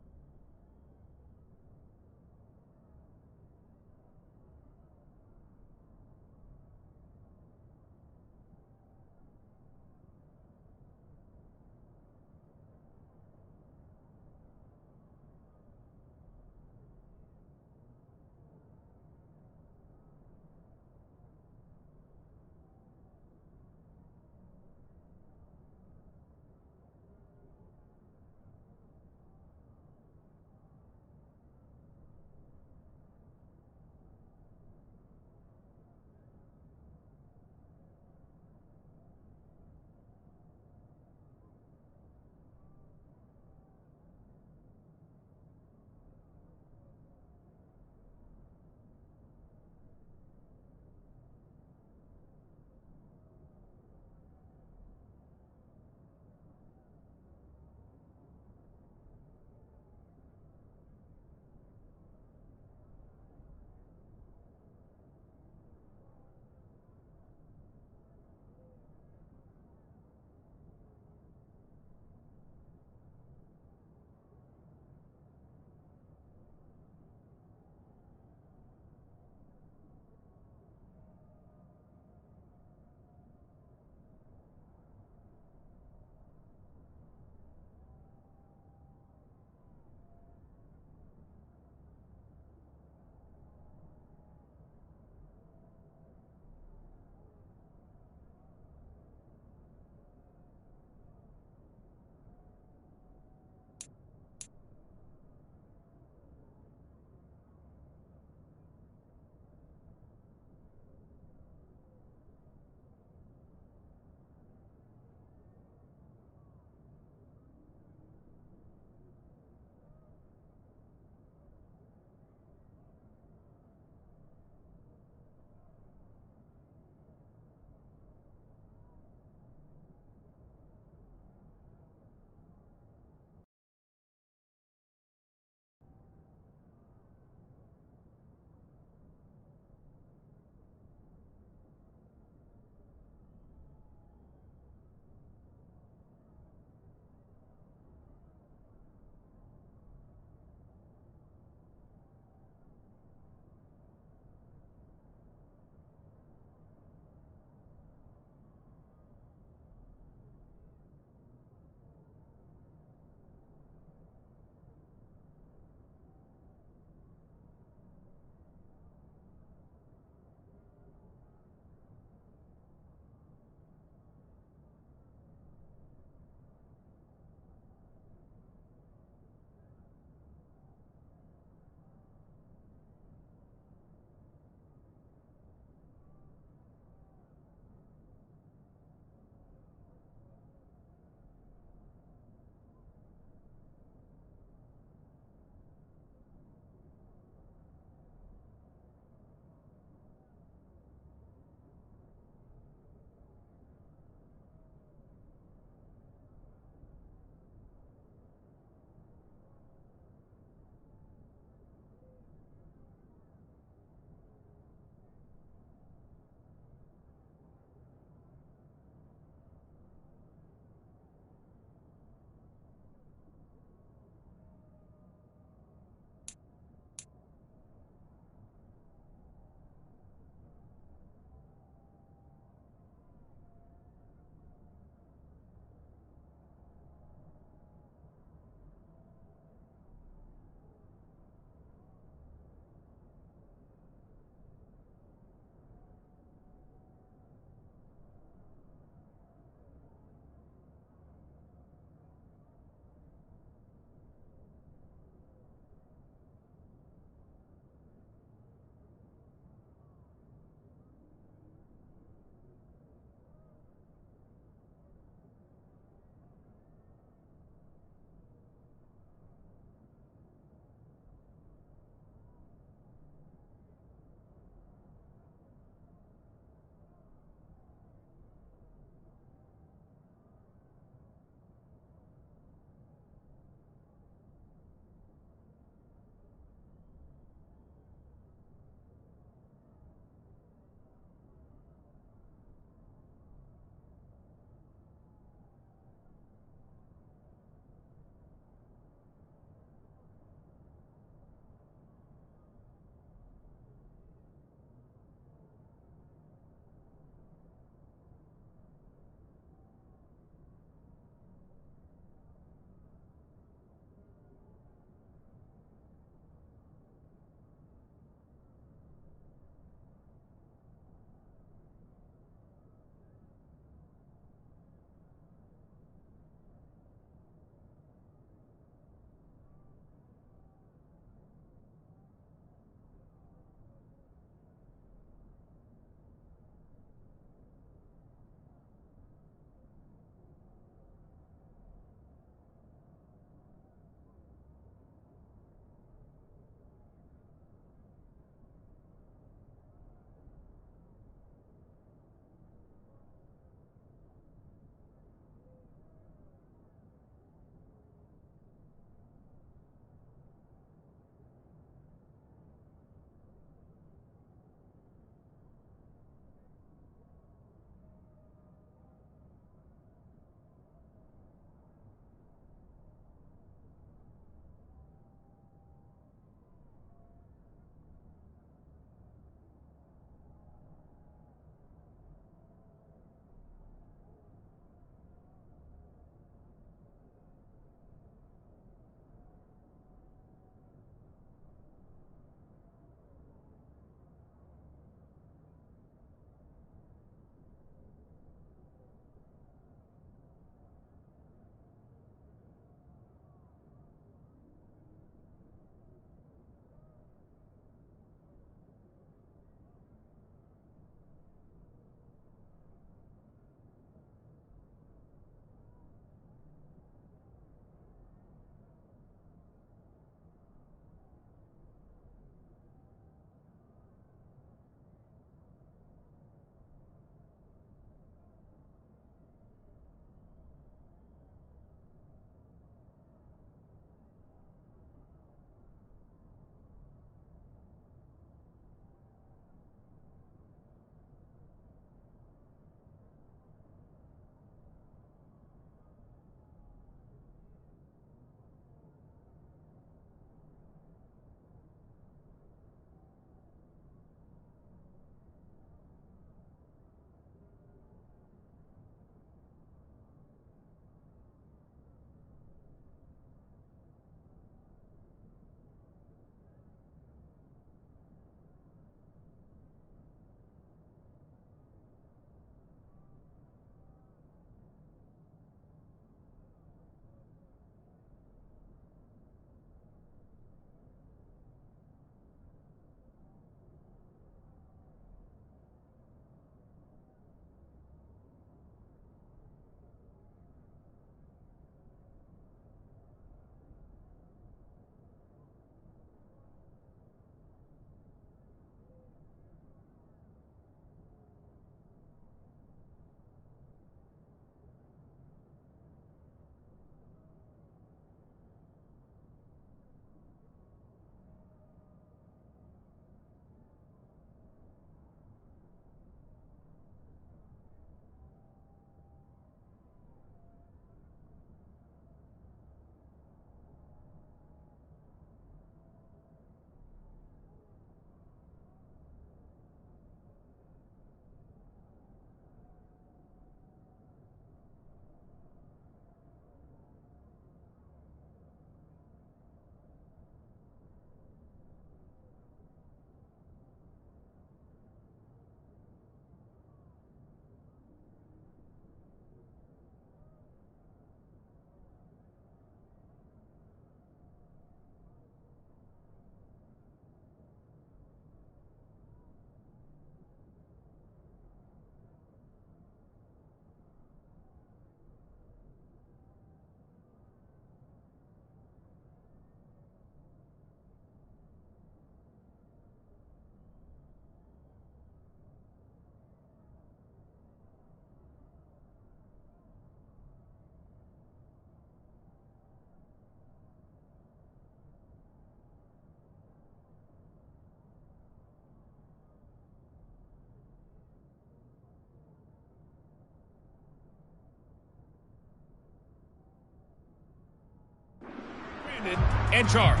Washington and charge.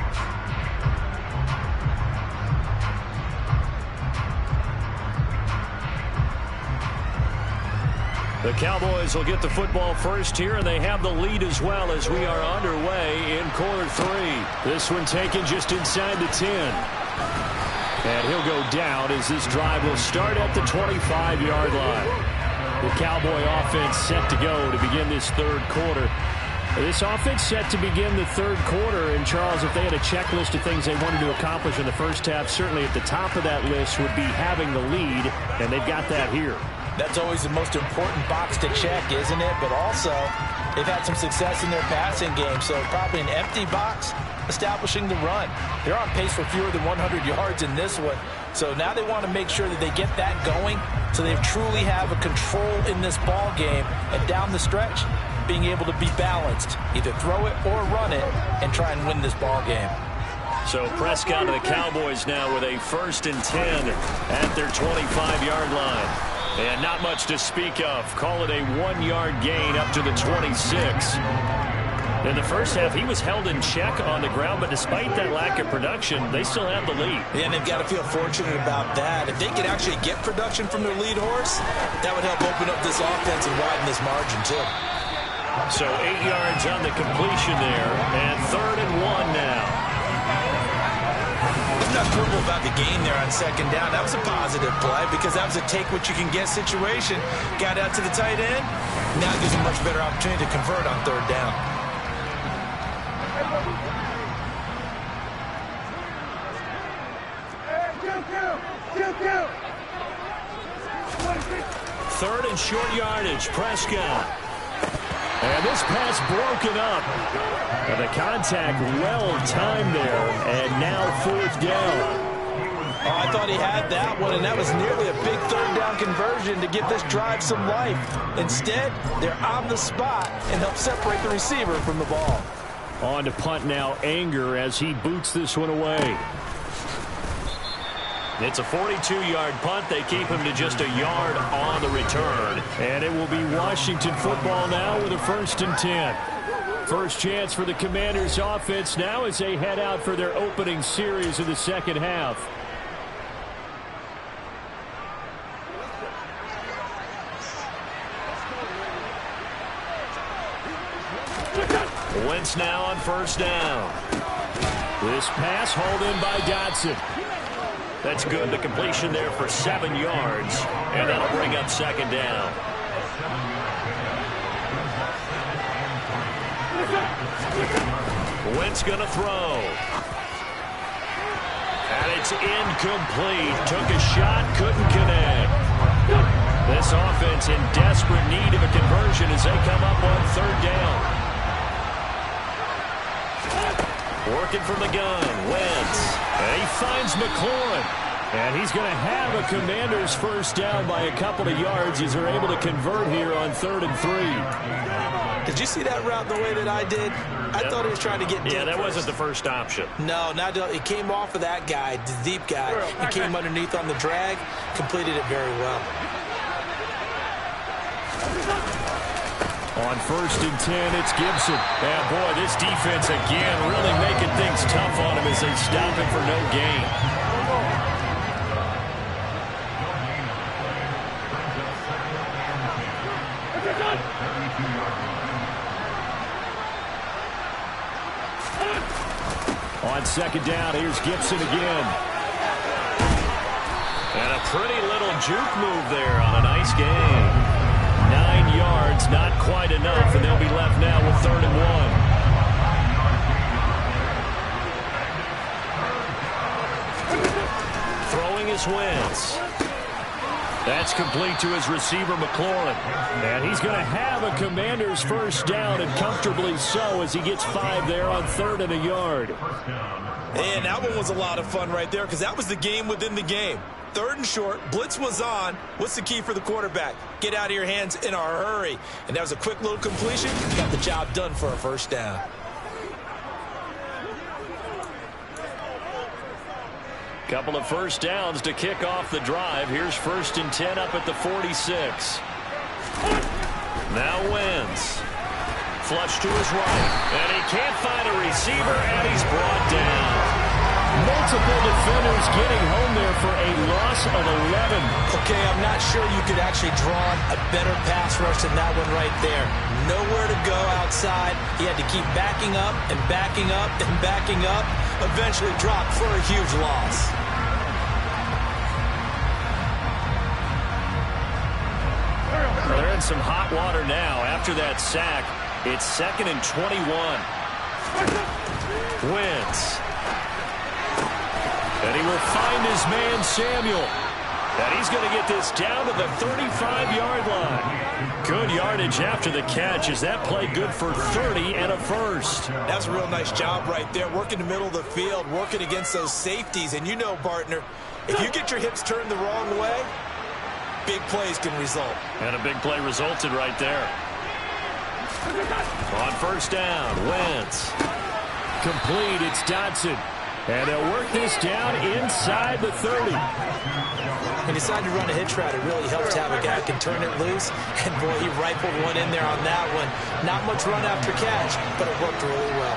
The Cowboys will get the football first here, and they have the lead as well as we are underway in quarter 3. This one taken just inside the 10. And he'll go down as this drive will start at the 25-yard line. The Cowboy offense set to go to begin this third quarter. This offense set to begin the third quarter. And, Charles, if they had a checklist of things they wanted to accomplish in the first half, certainly at the top of that list would be having the lead, and they've got that here. That's always the most important box to check, isn't it? But also, they've had some success in their passing game, so probably an empty box establishing the run. They're on pace for fewer than 100 yards in this one, so now they want to make sure that they get that going so they truly have a control in this ball game, and down the stretch, being able to be balanced, either throw it or run it, and try and win this ball game. So Prescott of the Cowboys now with a 1st and 10 at their 25-yard line. And not much to speak of. Call it a 1-yard gain up to the 26. In the first half, he was held in check on the ground, but despite that lack of production, they still have the lead. Yeah, and they've got to feel fortunate about that. If they could actually get production from their lead horse, that would help open up this offense and widen this margin, too. So 8 yards on the completion there, and 3rd and 1 now. I'm not quibble about the gain there on 2nd down. That was a positive play because that was a take-what-you-can-get situation. Got out to the tight end. Now gives them a much better opportunity to convert on 3rd down. Third and short yardage, Prescott. And this pass broken up. And the contact well-timed there, and now 4th down. Oh, I thought he had that one, and that was nearly a big 3rd down conversion to give this drive some life. Instead, they're on the spot and help separate the receiver from the ball. On to punt now, Anger, as he boots this one away. It's a 42-yard punt. They keep him to just a yard on the return. And it will be Washington football now with a 1st and 10. First chance for the Commanders offense now as they head out for their opening series of the second half. Wentz now on 1st down. This pass hauled in by Dotson. That's good. The completion there for 7 yards, and that'll bring up 2nd down. Wentz gonna throw. And it's incomplete. Took a shot, couldn't connect. This offense in desperate need of a conversion as they come up on 3rd down. Working from the gun, Wentz. And he finds McLaurin. And he's going to have a Commanders 1st down by a couple of yards as they're able to convert here on 3rd and 3. Did you see that route the way that I did? I thought he was trying to get deep. Yeah, that wasn't the first option. No, it came off of that guy, the deep guy. He came underneath on the drag, completed it very well. On 1st and 10, it's Gibson. And boy, this defense again really making things tough on him as they stop him for no gain. On 2nd down, here's Gibson again. And a pretty little juke move there on a nice game. 9 yards, not quite enough, and they'll be left now with 3rd and 1. Throwing is Wentz. That's complete to his receiver, McLaurin. And he's going to have a Commanders 1st down, and comfortably so, as he gets 5 there on 3rd and a yard. And that one was a lot of fun right there because that was the game within the game. 3rd and short, blitz was on. What's the key for the quarterback? Get out of your hands in a hurry. And that was a quick little completion. Got the job done for a 1st down. Couple of 1st downs to kick off the drive. Here's 1st and 10 up at the 46. Now Wentz. Flush to his right. And he can't find a receiver, and he's brought down. Multiple defenders getting home there for a loss of 11. Okay, I'm not sure you could actually draw a better pass rush than that one right there. Nowhere to go outside. He had to keep backing up and backing up and backing up. Eventually dropped for a huge loss. Well, they're in some hot water now. After that sack, it's 2nd and 21. Wentz. And he will find his man, Samuel. And he's going to get this down to the 35-yard line. Good yardage after the catch. Is that play good for 30 and a first? That's a real nice job right there. Working the middle of the field, working against those safeties. And you know, partner, if you get your hips turned the wrong way, big plays can result. And a big play resulted right there. On first down, Wentz. Complete, it's Dodson. And they'll work this down inside the 30. He decided to run a hitch route. It really helps to have a guy who can turn it loose. And, boy, he rifled one in there on that one. Not much run after catch, but it worked really well.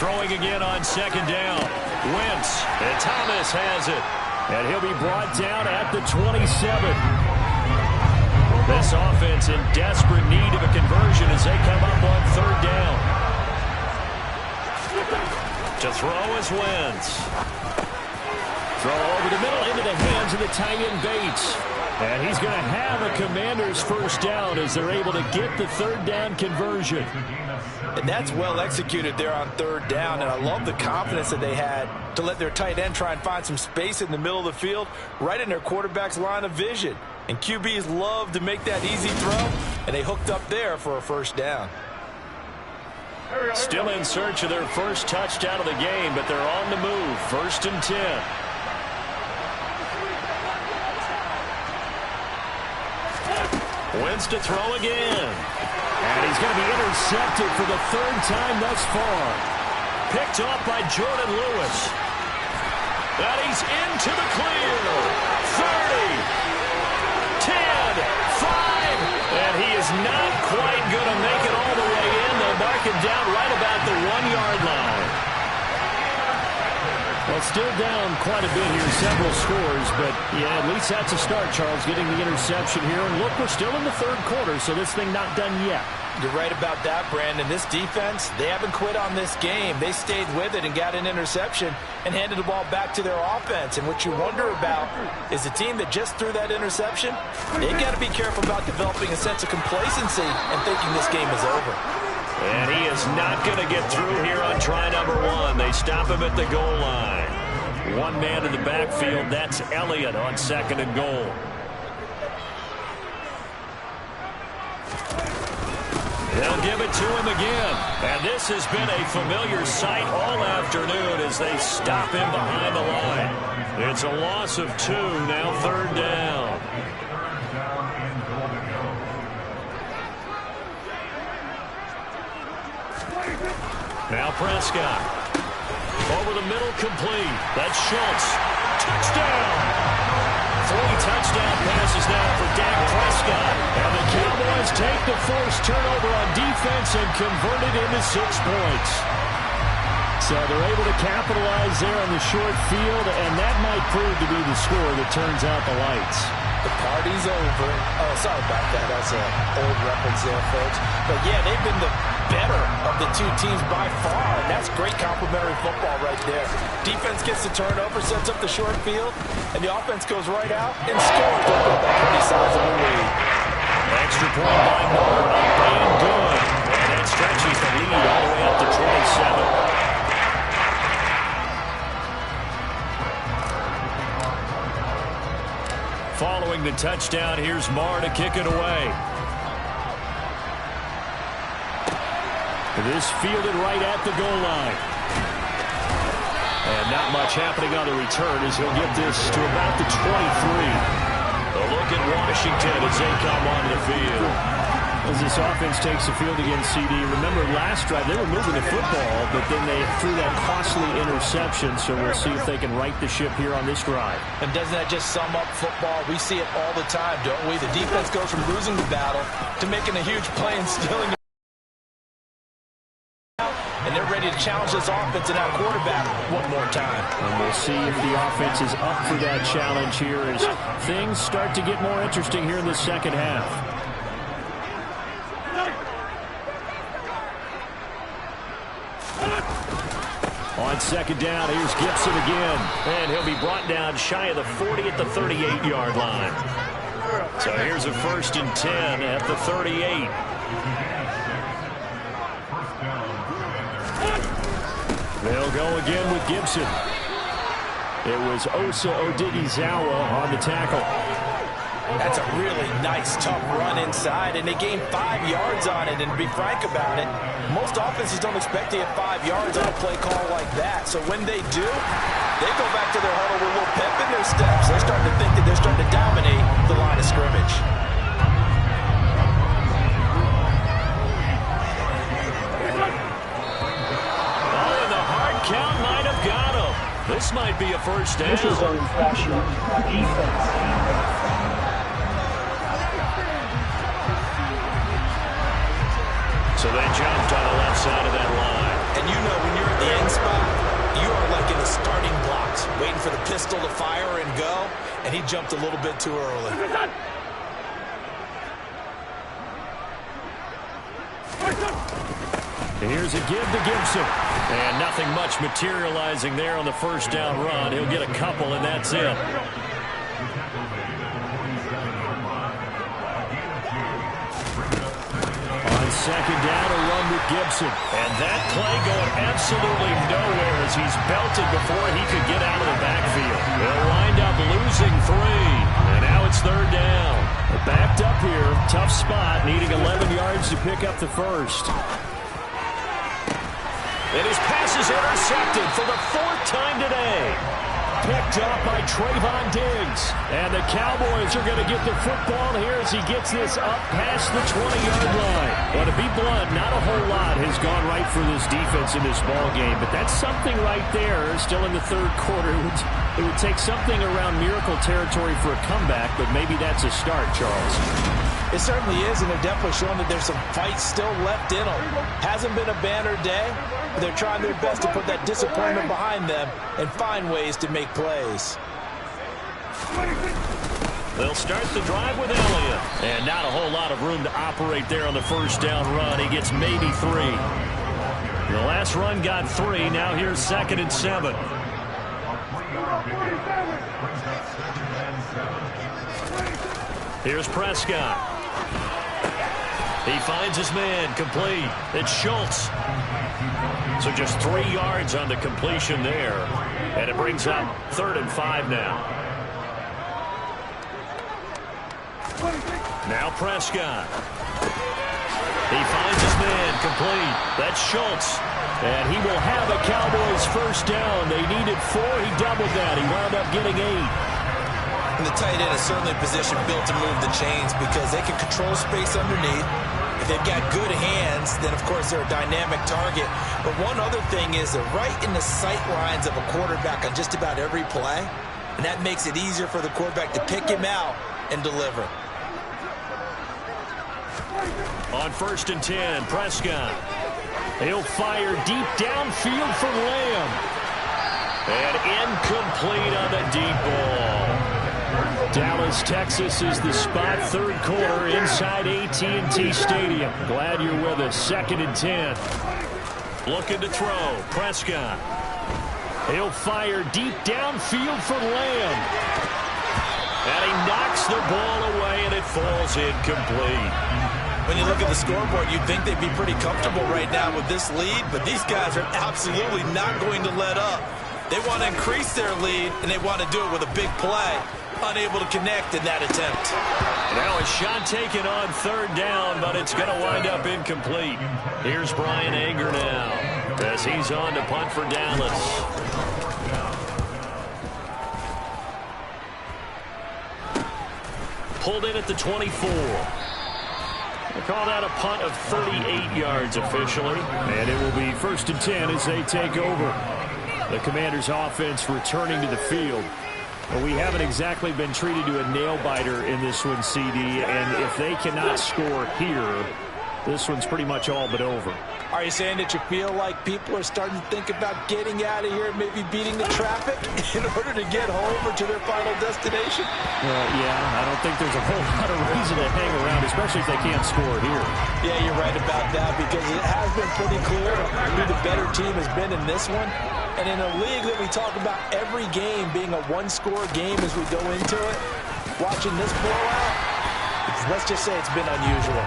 Throwing again on second down. Wentz. And Thomas has it. And he'll be brought down at the 27. This offense in desperate need of a conversion as they come up on third down. To throw is Wentz. Throw over the middle into the hands of the tight end Bates. And he's going to have a Commanders first down as they're able to get the third down conversion. And that's well executed there on third down. And I love the confidence that they had to let their tight end try and find some space in the middle of the field, right in their quarterback's line of vision. And QBs love to make that easy throw, and they hooked up there for a first down. Still in search of their first touchdown of the game, but they're on the move. 1st and 10. Wentz to throw again. And he's going to be intercepted for the 3rd time thus far. Picked off by Jordan Lewis. And he's into the clear. 30, 10, 5. And he is not quite going to make it all the way in. They'll mark him down right about the 1-yard line. Well, still down quite a bit here, several scores, but yeah, at least that's a start, Charles, getting the interception here. And look, we're still in the 3rd quarter, so this thing not done yet. You're right about that, Brandon. This defense, they haven't quit on this game. They stayed with it and got an interception and handed the ball back to their offense. And what you wonder about is the team that just threw that interception, they've got to be careful about developing a sense of complacency and thinking this game is over. And he is not going to get through here on try number 1. They stop him at the goal line. One man in the backfield, that's Elliott on 2nd and goal. They'll give it to him again. And this has been a familiar sight all afternoon as they stop him behind the line. It's a loss of 2, now 3rd down. Now Prescott. Over the middle, complete. That's Schultz. Touchdown! 3 touchdown passes now for Dak Prescott. And the Cowboys take the forced turnover on defense and convert it into 6 points. So they're able to capitalize there on the short field, and that might prove to be the score that turns out the lights. The party's over. Oh, sorry about that. That's an old reference there, folks. But, yeah, they've been the better of the 2 teams by far, and that's great complimentary football right there. Defense gets the turnover, sets up the short field, and the offense goes right out and scores with a pretty sizable lead. Extra point by Moore on Van Good. And that stretches the lead all the way up to 27. Following the touchdown, here's Moore to kick it away. This fielded right at the goal line. And not much happening on the return as he'll get this to about the 23. A look at Washington as they come onto the field. As this offense takes the field against CD. Remember last drive, they were moving the football, but then they threw that costly interception, so we'll see if they can right the ship here on this drive. And doesn't that just sum up football? We see it all the time, don't we? The defense goes from losing the battle to making a huge play and stealing it. And they're ready to challenge this offense and that quarterback one more time. And we'll see if the offense is up for that challenge here as things start to get more interesting here in the second half. On second down, here's Gibson again. And he'll be brought down shy of the 40 at the 38-yard line. So here's a 1st and 10 at the 38. They'll go again with Gibson. It was Osa Odighizuwa on the tackle. That's a really nice, tough run inside, and they gained 5 yards on it. And to be frank about it, most offenses don't expect to get 5 yards on a play call like that. So when they do, they go back to their huddle with a little pep in their steps. They're starting to think that they're starting to dominate the line of scrimmage. Oh, and the hard count might have got him. This might be a first down. This is an infraction. Defense. So they jumped on the left side of that line. And you know when you're at the end spot, you are like in the starting blocks, waiting for the pistol to fire and go, and he jumped a little bit too early. Here's a give to Gibson. And nothing much materializing there on the first down run. He'll get a couple, and that's it. Second down, a run with Gibson. And that play going absolutely nowhere as he's belted before he could get out of the backfield. They'll wind up losing 3. And now it's 3rd down. They're backed up here. Tough spot, needing 11 yards to pick up the first. And his pass is intercepted for the 4th time today. Picked up by Trayvon Diggs. And the Cowboys are going to get the football here as he gets this up past the 20-yard line. Well, to be blunt, not a whole lot has gone right for this defense in this ball game, but that's something right there. Still in the 3rd quarter. It would take something around miracle territory for a comeback, but maybe that's a start, Charles. It certainly is, and they're definitely showing that there's some fight still left in them. Hasn't been a banner day, but they're trying their best to put that disappointment behind them and find ways to make plays. They'll start the drive with Elliott. And not a whole lot of room to operate there on the first down run. He gets maybe 3. The last run got 3. Now here's 2nd and 7. Here's Prescott. He finds his man, complete. It's Schultz. So just 3 yards on the completion there. And it brings up 3rd and 5 now. Now Prescott. He finds his man, complete. That's Schultz. And he will have a Cowboys first down. They needed 4. He doubled that. He wound up getting 8. And the tight end is certainly a position built to move the chains because they can control space underneath. If they've got good hands, then of course they're a dynamic target. But one other thing is they're right in the sight lines of a quarterback on just about every play. And that makes it easier for the quarterback to pick him out and deliver. On 1st and 10, Prescott. He'll fire deep downfield for Lamb. And incomplete on the deep ball. Dallas, Texas is the spot. 3rd quarter inside AT&T Stadium. Glad you're with us. 2nd and 10. Looking to throw. Prescott. He'll fire deep downfield for Lamb. And he knocks the ball away, and it falls incomplete. When you look at the scoreboard, you'd think they'd be pretty comfortable right now with this lead, but these guys are absolutely not going to let up. They want to increase their lead, and they want to do it with a big play. Unable to connect in that attempt. Now a shot taken on 3rd down, but it's going to wind up incomplete. Here's Brian Anger now as he's on to punt for Dallas. Pulled in at the 24. They call that a punt of 38 yards officially. And it will be 1st and 10 as they take over. The Commanders' offense returning to the field. Well, we haven't exactly been treated to a nail-biter in this one, CD. And if they cannot score here, this one's pretty much all but over. Are you saying that you feel like people are starting to think about getting out of here and maybe beating the traffic in order to get home or to their final destination? Yeah, I don't think there's a whole lot of reason to hang around, especially if they can't score here. Yeah, you're right about that because it has been pretty clear who the better team has been in this one. And in a league that we talk about every game being a one-score game as we go into it, watching this blowout, let's just say it's been unusual.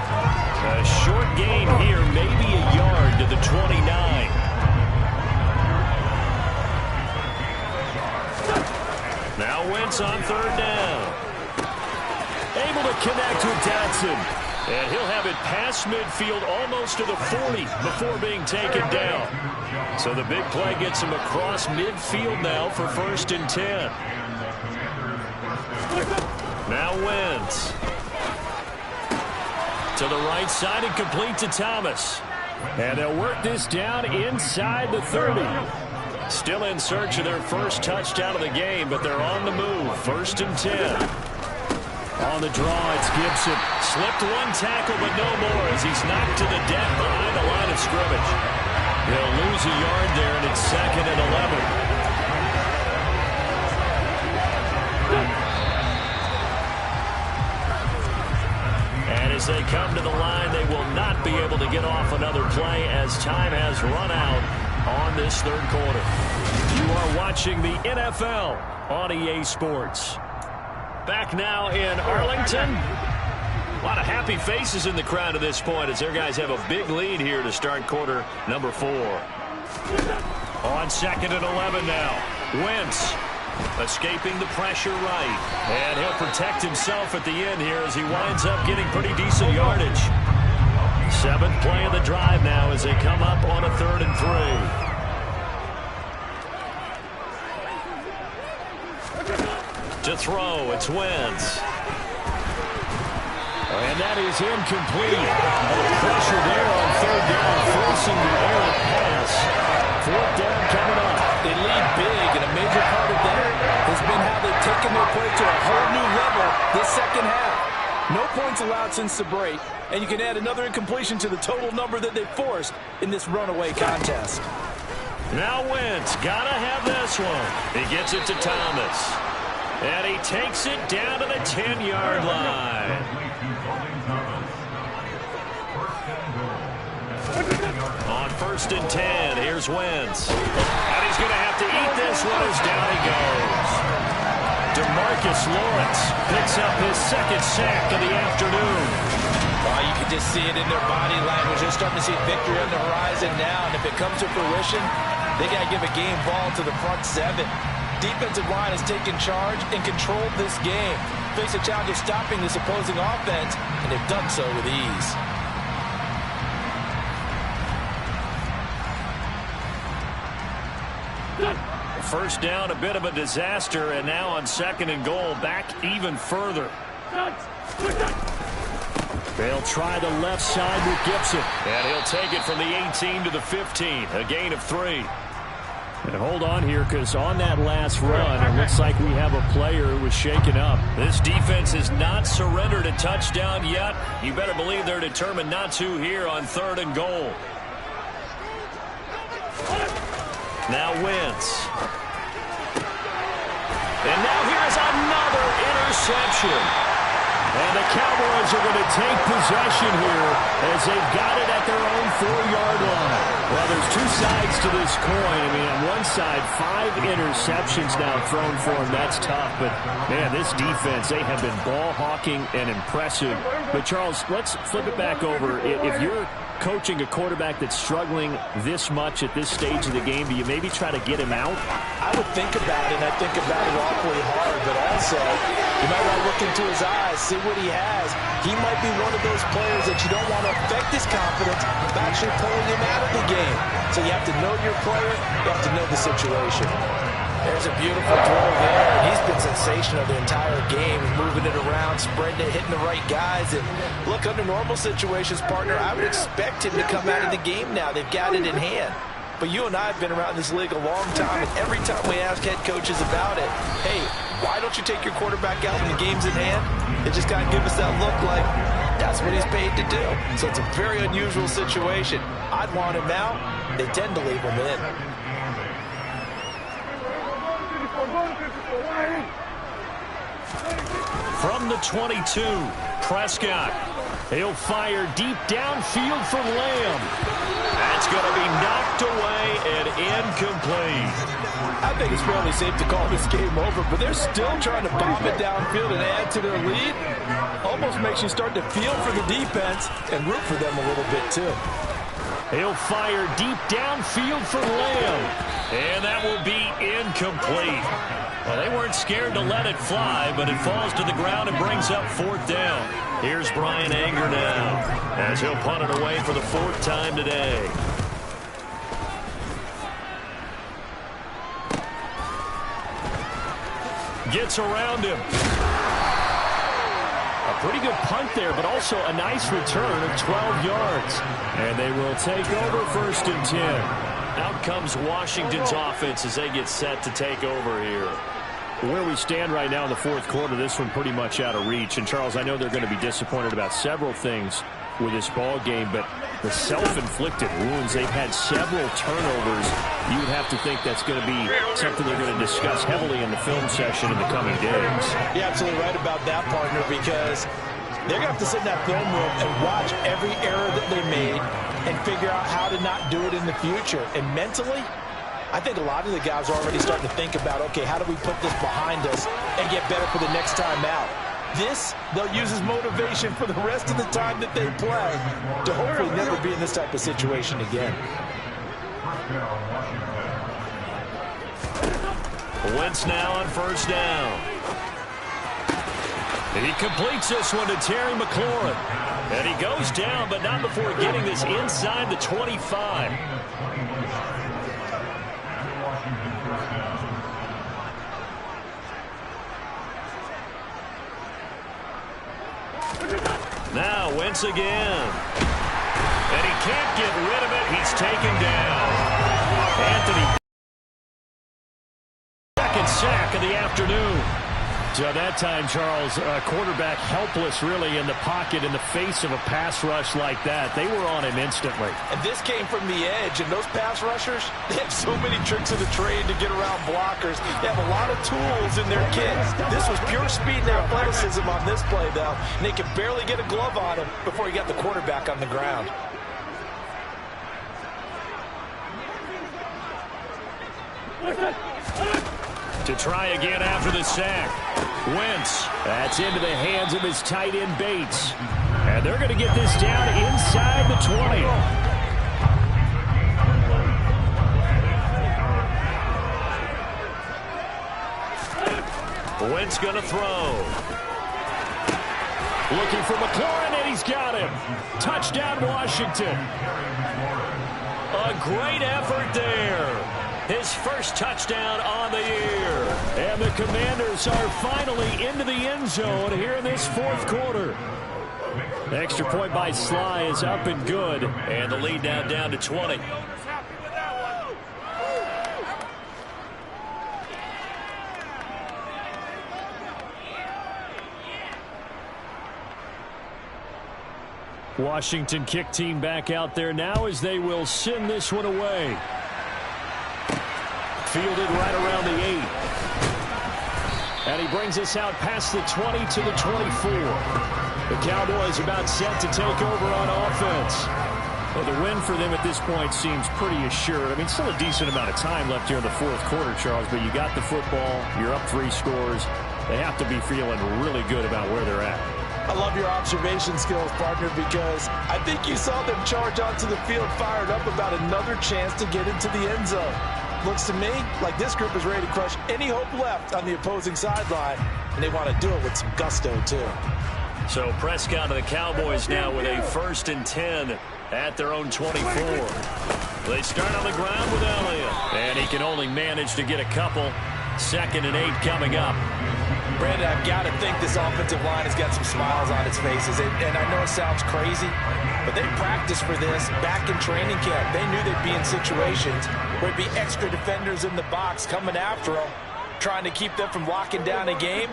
A short gain here, maybe a yard to the 29. Now Wentz on 3rd down. Able to connect with Dotson. And he'll have it past midfield almost to the 40 before being taken down. So the big play gets him across midfield now for 1st and 10. Now Wentz. To the right side and complete to Thomas. And they'll work this down inside the 30. Still in search of their first touchdown of the game, but they're on the move. 1st and 10. On the draw, it's Gibson. Slipped one tackle, but no more as he's knocked to the deck behind the line of scrimmage. He'll lose a yard there, and it's 2nd and 11. And as they come to the line, they will not be able to get off another play as time has run out on this 3rd quarter. You are watching the NFL on EA Sports. Back now in Arlington. A lot of happy faces in the crowd at this point as their guys have a big lead here to start quarter number 4. On 2nd and 11 now. Wentz. Escaping the pressure right. And he'll protect himself at the end here as he winds up getting pretty decent yardage. 7th play of the drive now as they come up on a 3rd and 3. To throw, it's Wentz. And that is incomplete. Pressure there on 3rd down, forcing the errant pass. 4th down coming up. They lead big, and a major part of that has been how they've taken their play to a whole new level this 2nd half. No points allowed since the break, and you can add another incompletion to the total number that they forced in this runaway contest. Now Wentz, gotta have this one. He gets it to Thomas. And he takes it down to the 10-yard line. On 1st and 10, here's Wentz. And he's going to have to eat this one as down he goes. DeMarcus Lawrence picks up his 2nd sack of the afternoon. Oh, you can just see it in their body language. They're starting to see victory on the horizon now, and if it comes to fruition, they got to give a game ball to the front 7. Defensive line has taken charge and controlled this game. Face a challenge of stopping this opposing offense, and they've done so with ease. First down, a bit of a disaster, and now on 2nd and goal, back even further. They'll try the left side with Gibson. And he'll take it from the 18 to the 15, a gain of 3. And hold on here, because on that last run, it looks like we have a player who was shaken up. This defense has not surrendered a touchdown yet. You better believe they're determined not to here on 3rd and goal. Now Wentz. And now here's another interception. And the Cowboys are going to take possession here as they've got it at their own 4-yard line. Well, there's 2 sides to this coin. I mean, on one side, 5 interceptions now thrown for them. That's tough. But, man, this defense, they have been ball hawking and impressive. But, Charles, let's flip it back over. If you're coaching a quarterback that's struggling this much at this stage of the game, do you maybe try to get him out? I would think about it, and I think about it awfully hard, but also you might want to look into his eyes, see what he has. He might be one of those players that you don't want to affect his confidence by actually pulling him out of the game. So you have to know your player, you have to know the situation. There's a beautiful throw there, and he's been sensational the entire game, moving it around, spreading it, hitting the right guys. And look, under normal situations, partner, I would expect him to come out of the game now. They've got it in hand. But you and I have been around this league a long time, and every time we ask head coaches about it, hey, why don't you take your quarterback out when the game's in hand? They just got to give us that look like that's what he's paid to do. So it's a very unusual situation. I'd want him out. They tend to leave him in. From the 22, Prescott. He'll fire deep downfield for Lamb. That's going to be knocked away and incomplete. I think it's fairly safe to call this game over, but they're still trying to bomb it downfield and add to their lead. Almost makes you start to feel for the defense and root for them a little bit, too. He'll fire deep downfield for Lamb. And that will be incomplete. Well, they weren't scared to let it fly, but it falls to the ground and brings up 4th down. Here's Brian Anger now, as he'll punt it away for the 4th time today. Gets around him. A pretty good punt there, but also a nice return of 12 yards. And they will take over 1st and 10. Out comes Washington's offense as they get set to take over here. Where we stand right now in the 4th quarter, this one pretty much out of reach. And, Charles, I know they're going to be disappointed about several things with this ball game, but the self-inflicted wounds, they've had several turnovers. You would have to think that's going to be something they're going to discuss heavily in the film session in the coming days. You're absolutely right about that, partner, because they're going to have to sit in that film room and watch every error that they made and figure out how to not do it in the future. And mentally, I think a lot of the guys are already starting to think about, okay, how do we put this behind us and get better for the next time out? This, they'll use as motivation for the rest of the time that they play to hopefully never be in this type of situation again. Wentz now on 1st down. And he completes this one to Terry McLaurin. And he goes down, but not before getting this inside the 25. Now Wentz again. And he can't get rid of it. He's taken down. Anthony. Second sack of the afternoon. So that time, Charles, quarterback helpless really in the pocket in the face of a pass rush like that. They were on him instantly. And this came from the edge, and those pass rushers, they have so many tricks of the trade to get around blockers. They have a lot of tools in their kit. This was pure speed and athleticism on this play, though. And they could barely get a glove on him before he got the quarterback on the ground. To try again after the sack. Wentz. That's into the hands of his tight end Bates. And they're going to get this down inside the 20. Wentz going to throw. Looking for McLaurin, and he's got him. Touchdown, Washington. A great effort there. His first touchdown on the year. And the Commanders are finally into the end zone here in this 4th quarter. The extra point by Sly is up and good. And the lead now down to 20. Washington kick team back out there now as they will send this one away. Fielded right around the 8. And he brings us out past the 20 to the 24. The Cowboys about set to take over on offense. Well, the win for them at this point seems pretty assured. I mean, still a decent amount of time left here in the 4th quarter, Charles, but you got the football. You're up 3 scores. They have to be feeling really good about where they're at. I love your observation skills, partner, because I think you saw them charge onto the field fired up about another chance to get into the end zone. Looks to me like this group is ready to crush any hope left on the opposing sideline, and they want to do it with some gusto, too. So Prescott of the Cowboys now with a 1st and 10 at their own 24. They start on the ground with Elliott. And he can only manage to get a couple. 2nd and 8 coming up. Brandon, I've got to think this offensive line has got some smiles on its faces. And I know it sounds crazy, but they practiced for this back in training camp. They knew they'd be in situations where it'd be extra defenders in the box coming after them, trying to keep them from locking down a game.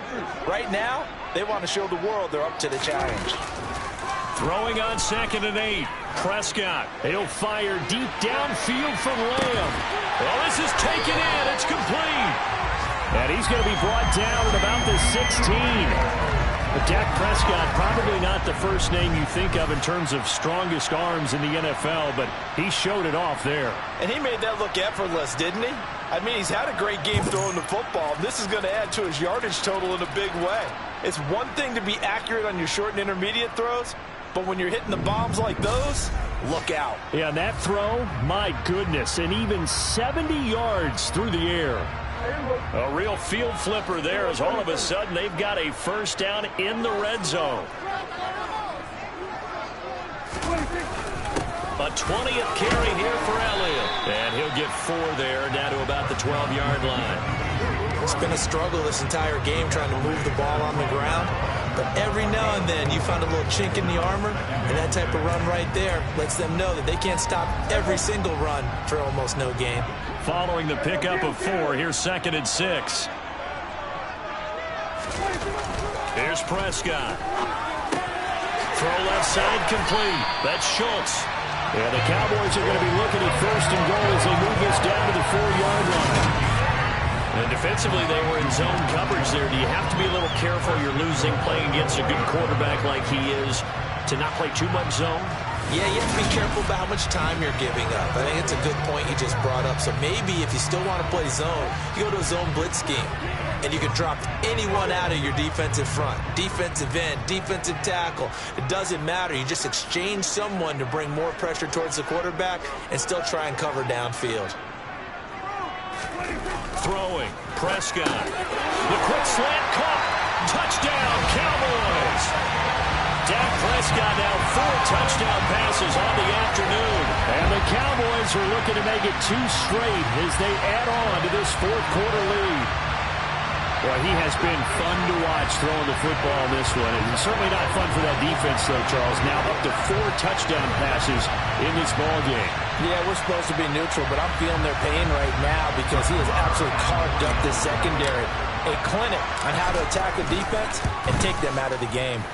Right now, they want to show the world they're up to the challenge. Throwing on 2nd and 8. Prescott. He'll fire deep downfield from Lamb. Well, this is taken in. It's complete. And he's going to be brought down at about the 16. But Dak Prescott, probably not the first name you think of in terms of strongest arms in the NFL, but he showed it off there. And he made that look effortless, didn't he? I mean, he's had a great game throwing the football. This is going to add to his yardage total in a big way. It's one thing to be accurate on your short and intermediate throws, but when you're hitting the bombs like those, look out. Yeah, that throw, my goodness, and even 70 yards through the air. A real field flipper there as all of a sudden they've got a first down in the red zone. A 20th carry here for Elliott. And he'll get 4 there, down to about the 12-yard line. It's been a struggle this entire game trying to move the ball on the ground. But every now and then you find a little chink in the armor, and that type of run right there lets them know that they can't stop every single run for almost no gain. Following the pickup of 4, here's 2nd and 6. Here's Prescott. Throw left side complete. That's Schultz. And the Cowboys are going to be looking at 1st and goal as they move this down to the 4-yard line. And defensively, they were in zone coverage there. Do you have to be a little careful? You're losing playing against a good quarterback like he is to not play too much zone? Yeah, you have to be careful about how much time you're giving up. I think it's a good point you just brought up. So maybe if you still want to play zone, you go to a zone blitz scheme. And you can drop anyone out of your defensive front. Defensive end, defensive tackle. It doesn't matter. You just exchange someone to bring more pressure towards the quarterback and still try and cover downfield. Throwing. Prescott. The quick slant caught. Touchdown, Cowboys. Dak Prescott now 4 touchdown passes on the afternoon. And the Cowboys are looking to make it 2 straight as they add on to this 4th-quarter lead. Boy, he has been fun to watch throwing the football in this one. And certainly not fun for that defense, though, Charles. Now up to 4 touchdown passes in this ballgame. Yeah, we're supposed to be neutral, but I'm feeling their pain right now because he has absolutely carved up this secondary. A clinic on how to attack the defense and take them out of the game.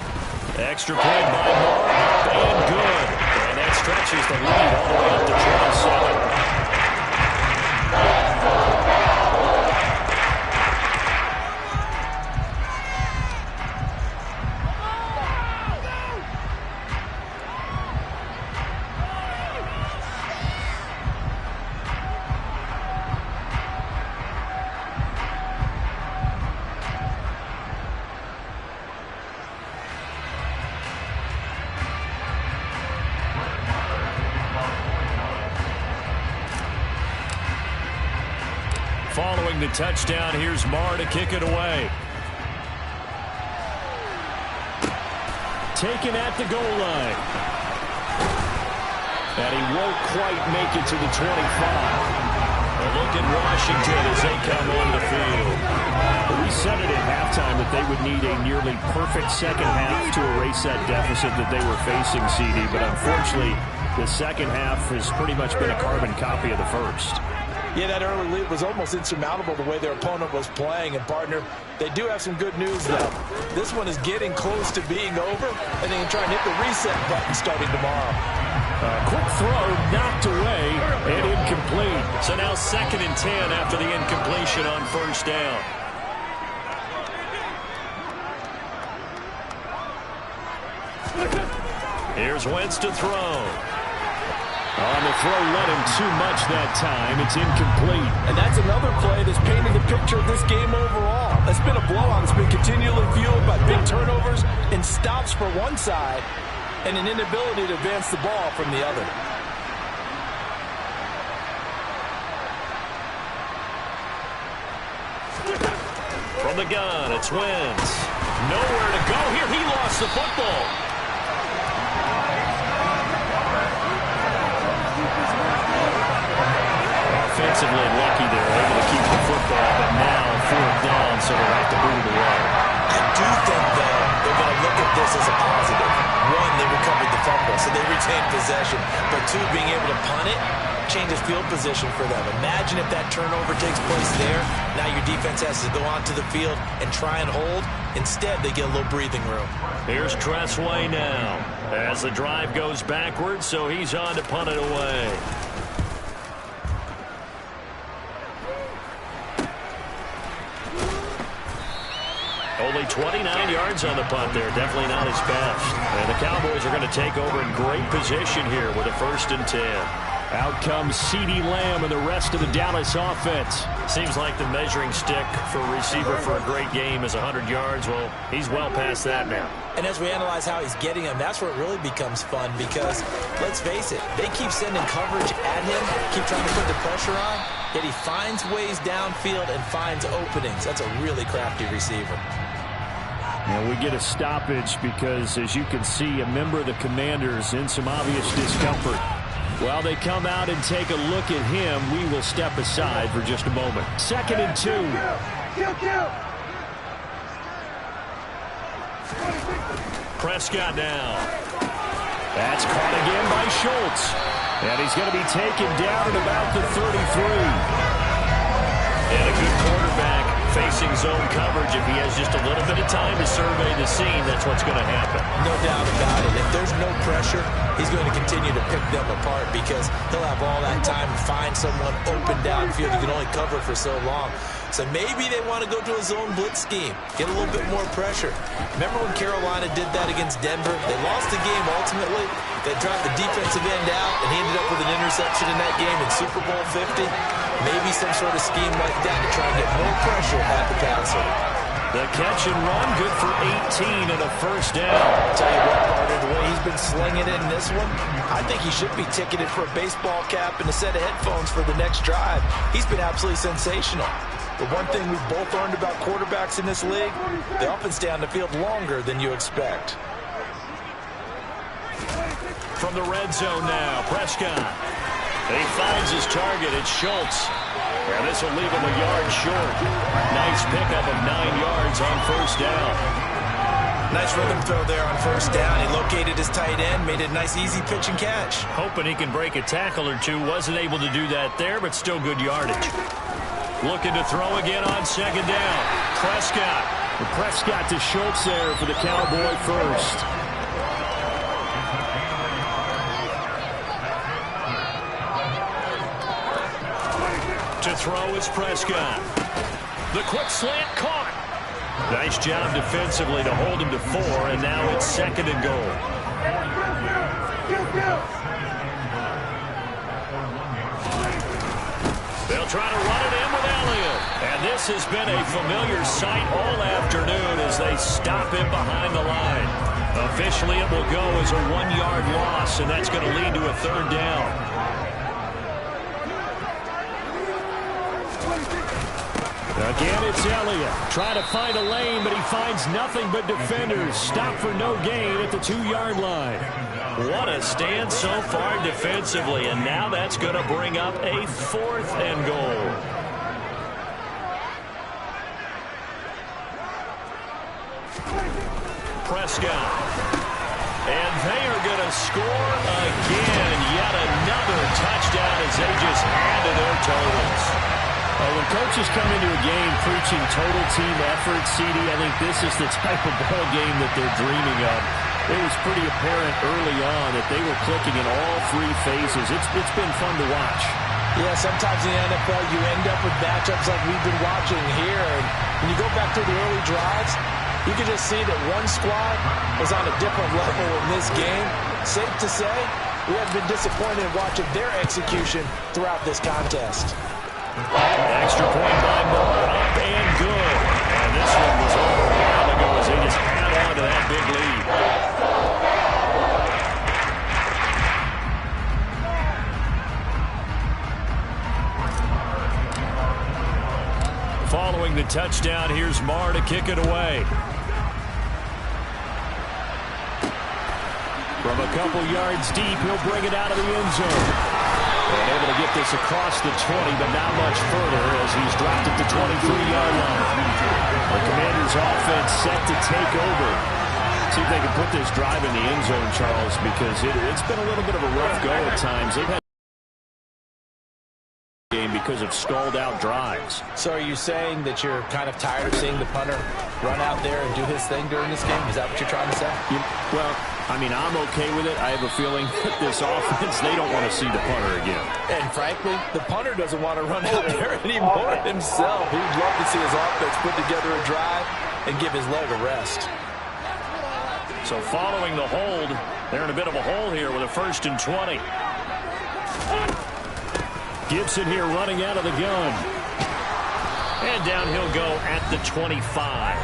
Extra point by Moore, and good. And that stretches the lead all the way up to 27. Following the touchdown, here's Marr to kick it away. Taken at the goal line. And he won't quite make it to the 25. A look at Washington as they come on the field. We said it at halftime that they would need a nearly perfect second half to erase that deficit that they were facing, CD. But unfortunately, the second half has pretty much been a carbon copy of the first. Yeah, that early lead was almost insurmountable the way their opponent was playing. And, partner, they do have some good news, though. This one is getting close to being over, and they can try and hit the reset button starting tomorrow. Quick throw knocked away and incomplete. So now 2nd and 10 after the incompletion on 1st down. Here's Wentz to throw. On the throw, led him too much that time. It's incomplete. And that's another play that's painted the picture of this game overall. It's been a blowout. It's been continually fueled by big turnovers and stops for one side and an inability to advance the ball from the other. From the gun, it's Wentz. Nowhere to go here. He lost the football. defensively lucky there, able to keep the football, but now 4th down, so they'll have to boot it away. I do think, though, they're going to look at this as a positive. One, they recovered the fumble, so they retained possession. But two, being able to punt it changes field position for them. Imagine if that turnover takes place there. Now your defense has to go onto the field and try and hold. Instead, they get a little breathing room. Here's Tressway now as the drive goes backwards, so he's on to punt it away. Only 29 yards on the punt there. Definitely not his best. And the Cowboys are going to take over in great position here with a 1st and 10. Out comes CeeDee Lamb and the rest of the Dallas offense. Seems like the measuring stick for a receiver for a great game is 100 yards. Well, he's well past that now. And as we analyze how he's getting them, that's where it really becomes fun because, let's face it, they keep sending coverage at him, keep trying to put the pressure on, yet he finds ways downfield and finds openings. That's a really crafty receiver. And we get a stoppage because, as you can see, a member of the Commanders in some obvious discomfort. While they come out and take a look at him, we will step aside for just a moment. 2nd and 2. Prescott now. That's caught again by Schultz. And he's going to be taken down at about the 33. And a good quarterback facing zone coverage. If he has just a little bit of time to survey the scene, that's what's going to happen. No doubt about it. If there's no pressure, he's going to continue to pick them apart because he'll have all that time to find someone open downfield. You can only cover for so long. So maybe they want to go to a zone blitz scheme, get a little bit more pressure. Remember when Carolina did that against Denver? They lost the game ultimately. They dropped the defensive end out, and he ended up with an interception in that game in Super Bowl 50. Maybe some sort of scheme like that to try and get more pressure at the passer. The catch and run, good for 18 and a 1st down. I'll tell you what, Carter, the way he's been slinging it in this one, I think he should be ticketed for a baseball cap and a set of headphones for the next drive. He's been absolutely sensational. The one thing we've both learned about quarterbacks in this league, they often stay on the field longer than you expect. From the red zone now, Prescott. He finds his target. It's Schultz. And this will leave him a yard short. Nice pickup of 9 yards on 1st down. Nice rhythm throw there on 1st down. He located his tight end, made a nice easy pitch and catch. Hoping he can break a tackle or two. Wasn't able to do that there, but still good yardage. Looking to throw again on 2nd down. Prescott. Prescott to Schultz there for the Cowboy 1st. To throw is Prescott. The quick slant caught. Nice job defensively to hold him to 4, and now it's 2nd and goal. They'll try to run it in with Elliott. And this has been a familiar sight all afternoon as they stop him behind the line. Officially, it will go as a 1-yard loss, and that's going to lead to a 3rd down. Again, it's Elliott trying to find a lane, but he finds nothing but defenders. Stop for no gain at the 2-yard line. What a stand so far defensively, and now that's going to bring up a 4th and goal. Prescott. And they are going to score again. Yet another touchdown as they just add to their totals. When coaches come into a game preaching total team effort, CD, I think this is the type of ball game that they're dreaming of. It was pretty apparent early on that they were clicking in all 3 phases. It's been fun to watch. Yeah, sometimes in the NFL you end up with matchups like we've been watching here. And when you go back through the early drives, you can just see that one squad was on a different level in this game. Safe to say, we have been disappointed in watching their execution throughout this contest. Extra point by Moore, up and good. And this one was over a while ago as they just add on to that big lead. Following the touchdown, here's Marr to kick it away. From a couple yards deep, he'll bring it out of the end zone. And able to get this Dallas across the 20, but not much further as he's dropped at the 23-yard line. The Commanders' offense set to take over. See if they can put this drive in the end zone, Charles, because it's been a little bit of a rough go at times. They've had game because of stalled out drives. So are you saying that you're kind of tired of seeing the punter run out there and do his thing during this game? Is that what you're trying to say? Well, I mean, I'm okay with it. I have a feeling that this offense, they don't want to see the punter again. And frankly, the punter doesn't want to run out there anymore himself. He'd love to see his offense put together a drive and give his leg a rest. So following the hold, they're in a bit of a hole here with a 1st and 20. Gibson here running out of the gun. And down he'll go at the 25.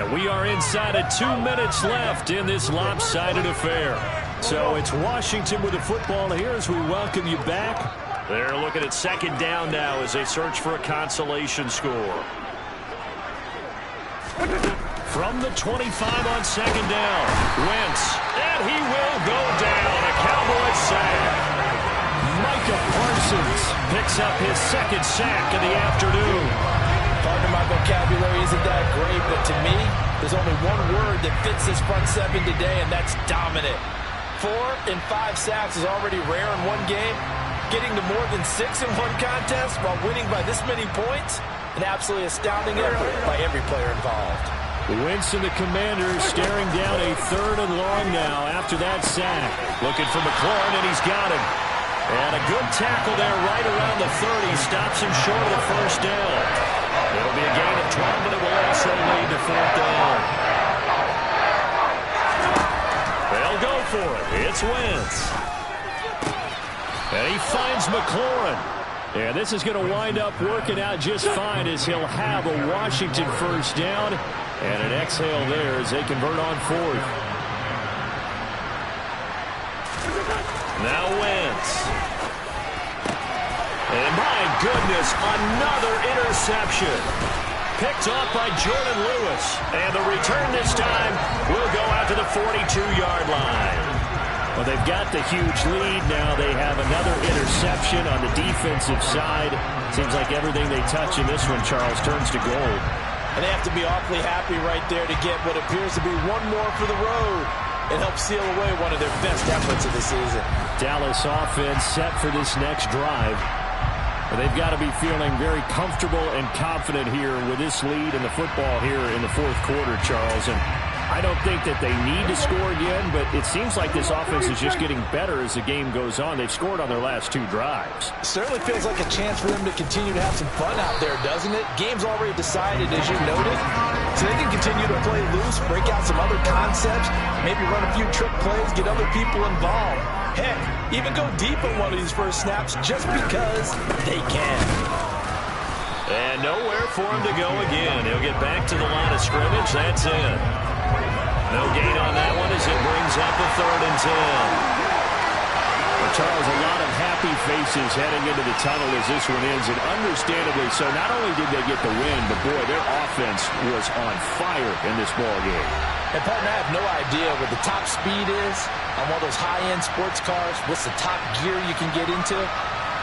And we are inside of 2 minutes left in this lopsided affair. So it's Washington with the football here as we welcome you back. They're looking at 2nd down now as they search for a consolation score. From the 25 on 2nd down, Wentz. And he will go down. A Cowboys sack. Micah Parsons picks up his 2nd sack of the afternoon. Pardon my vocabulary isn't that great, but to me, there's only one word that fits this front 7 today, and that's dominant. 4 and 5 sacks is already rare in one game. Getting to more than 6 in one contest while winning by this many points, an absolutely astounding effort by every player involved. Wentz and the Commanders staring down a 3rd and long now after that sack. Looking for McLaurin, and he's got him. And a good tackle there right around the 30. Stops him short of the 1st down. It'll be a gain of 12, but it will also lead to 4th down. They'll go for it. It's Wentz. And he finds McLaurin. And this is going to wind up working out just fine as he'll have a Washington 1st down. And an exhale there as they convert on 4th. Now Wentz. And my goodness, another interception. Picked off by Jordan Lewis. And the return this time will go out to the 42-yard line. Well, they've got the huge lead. Now they have another interception on the defensive side. Seems like everything they touch in this one, Charles, turns to gold. And they have to be awfully happy right there to get what appears to be one more for the road. It helps seal away one of their best efforts of the season. Dallas offense set for this next drive. And they've got to be feeling very comfortable and confident here with this lead in the football here in the 4th quarter, Charles. And I don't think that they need to score again, but it seems like this offense is just getting better as the game goes on. They've scored on their last 2 drives. It certainly feels like a chance for them to continue to have some fun out there, doesn't it? Game's already decided, as you noted. So they can continue to play loose, break out some other concepts, maybe run a few trick plays, get other people involved. Heck, even go deep on one of these first snaps just because they can. And nowhere for him to go again. He'll get back to the line of scrimmage. That's it. No gain on that one as it brings up a 3rd and 10. Well, Charles, a lot of happy faces heading into the tunnel as this one ends, and understandably so. Not only did they get the win, but boy, their offense was on fire in this ball game. And partner, I have no idea what the top speed is on one of those high-end sports cars. What's the top gear you can get into?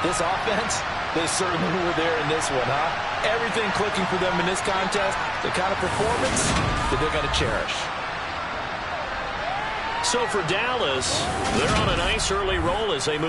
This offense, they certainly were there in this one, huh? Everything clicking for them in this contest, the kind of performance that they're going to cherish. So for Dallas, they're on a nice early roll as they move.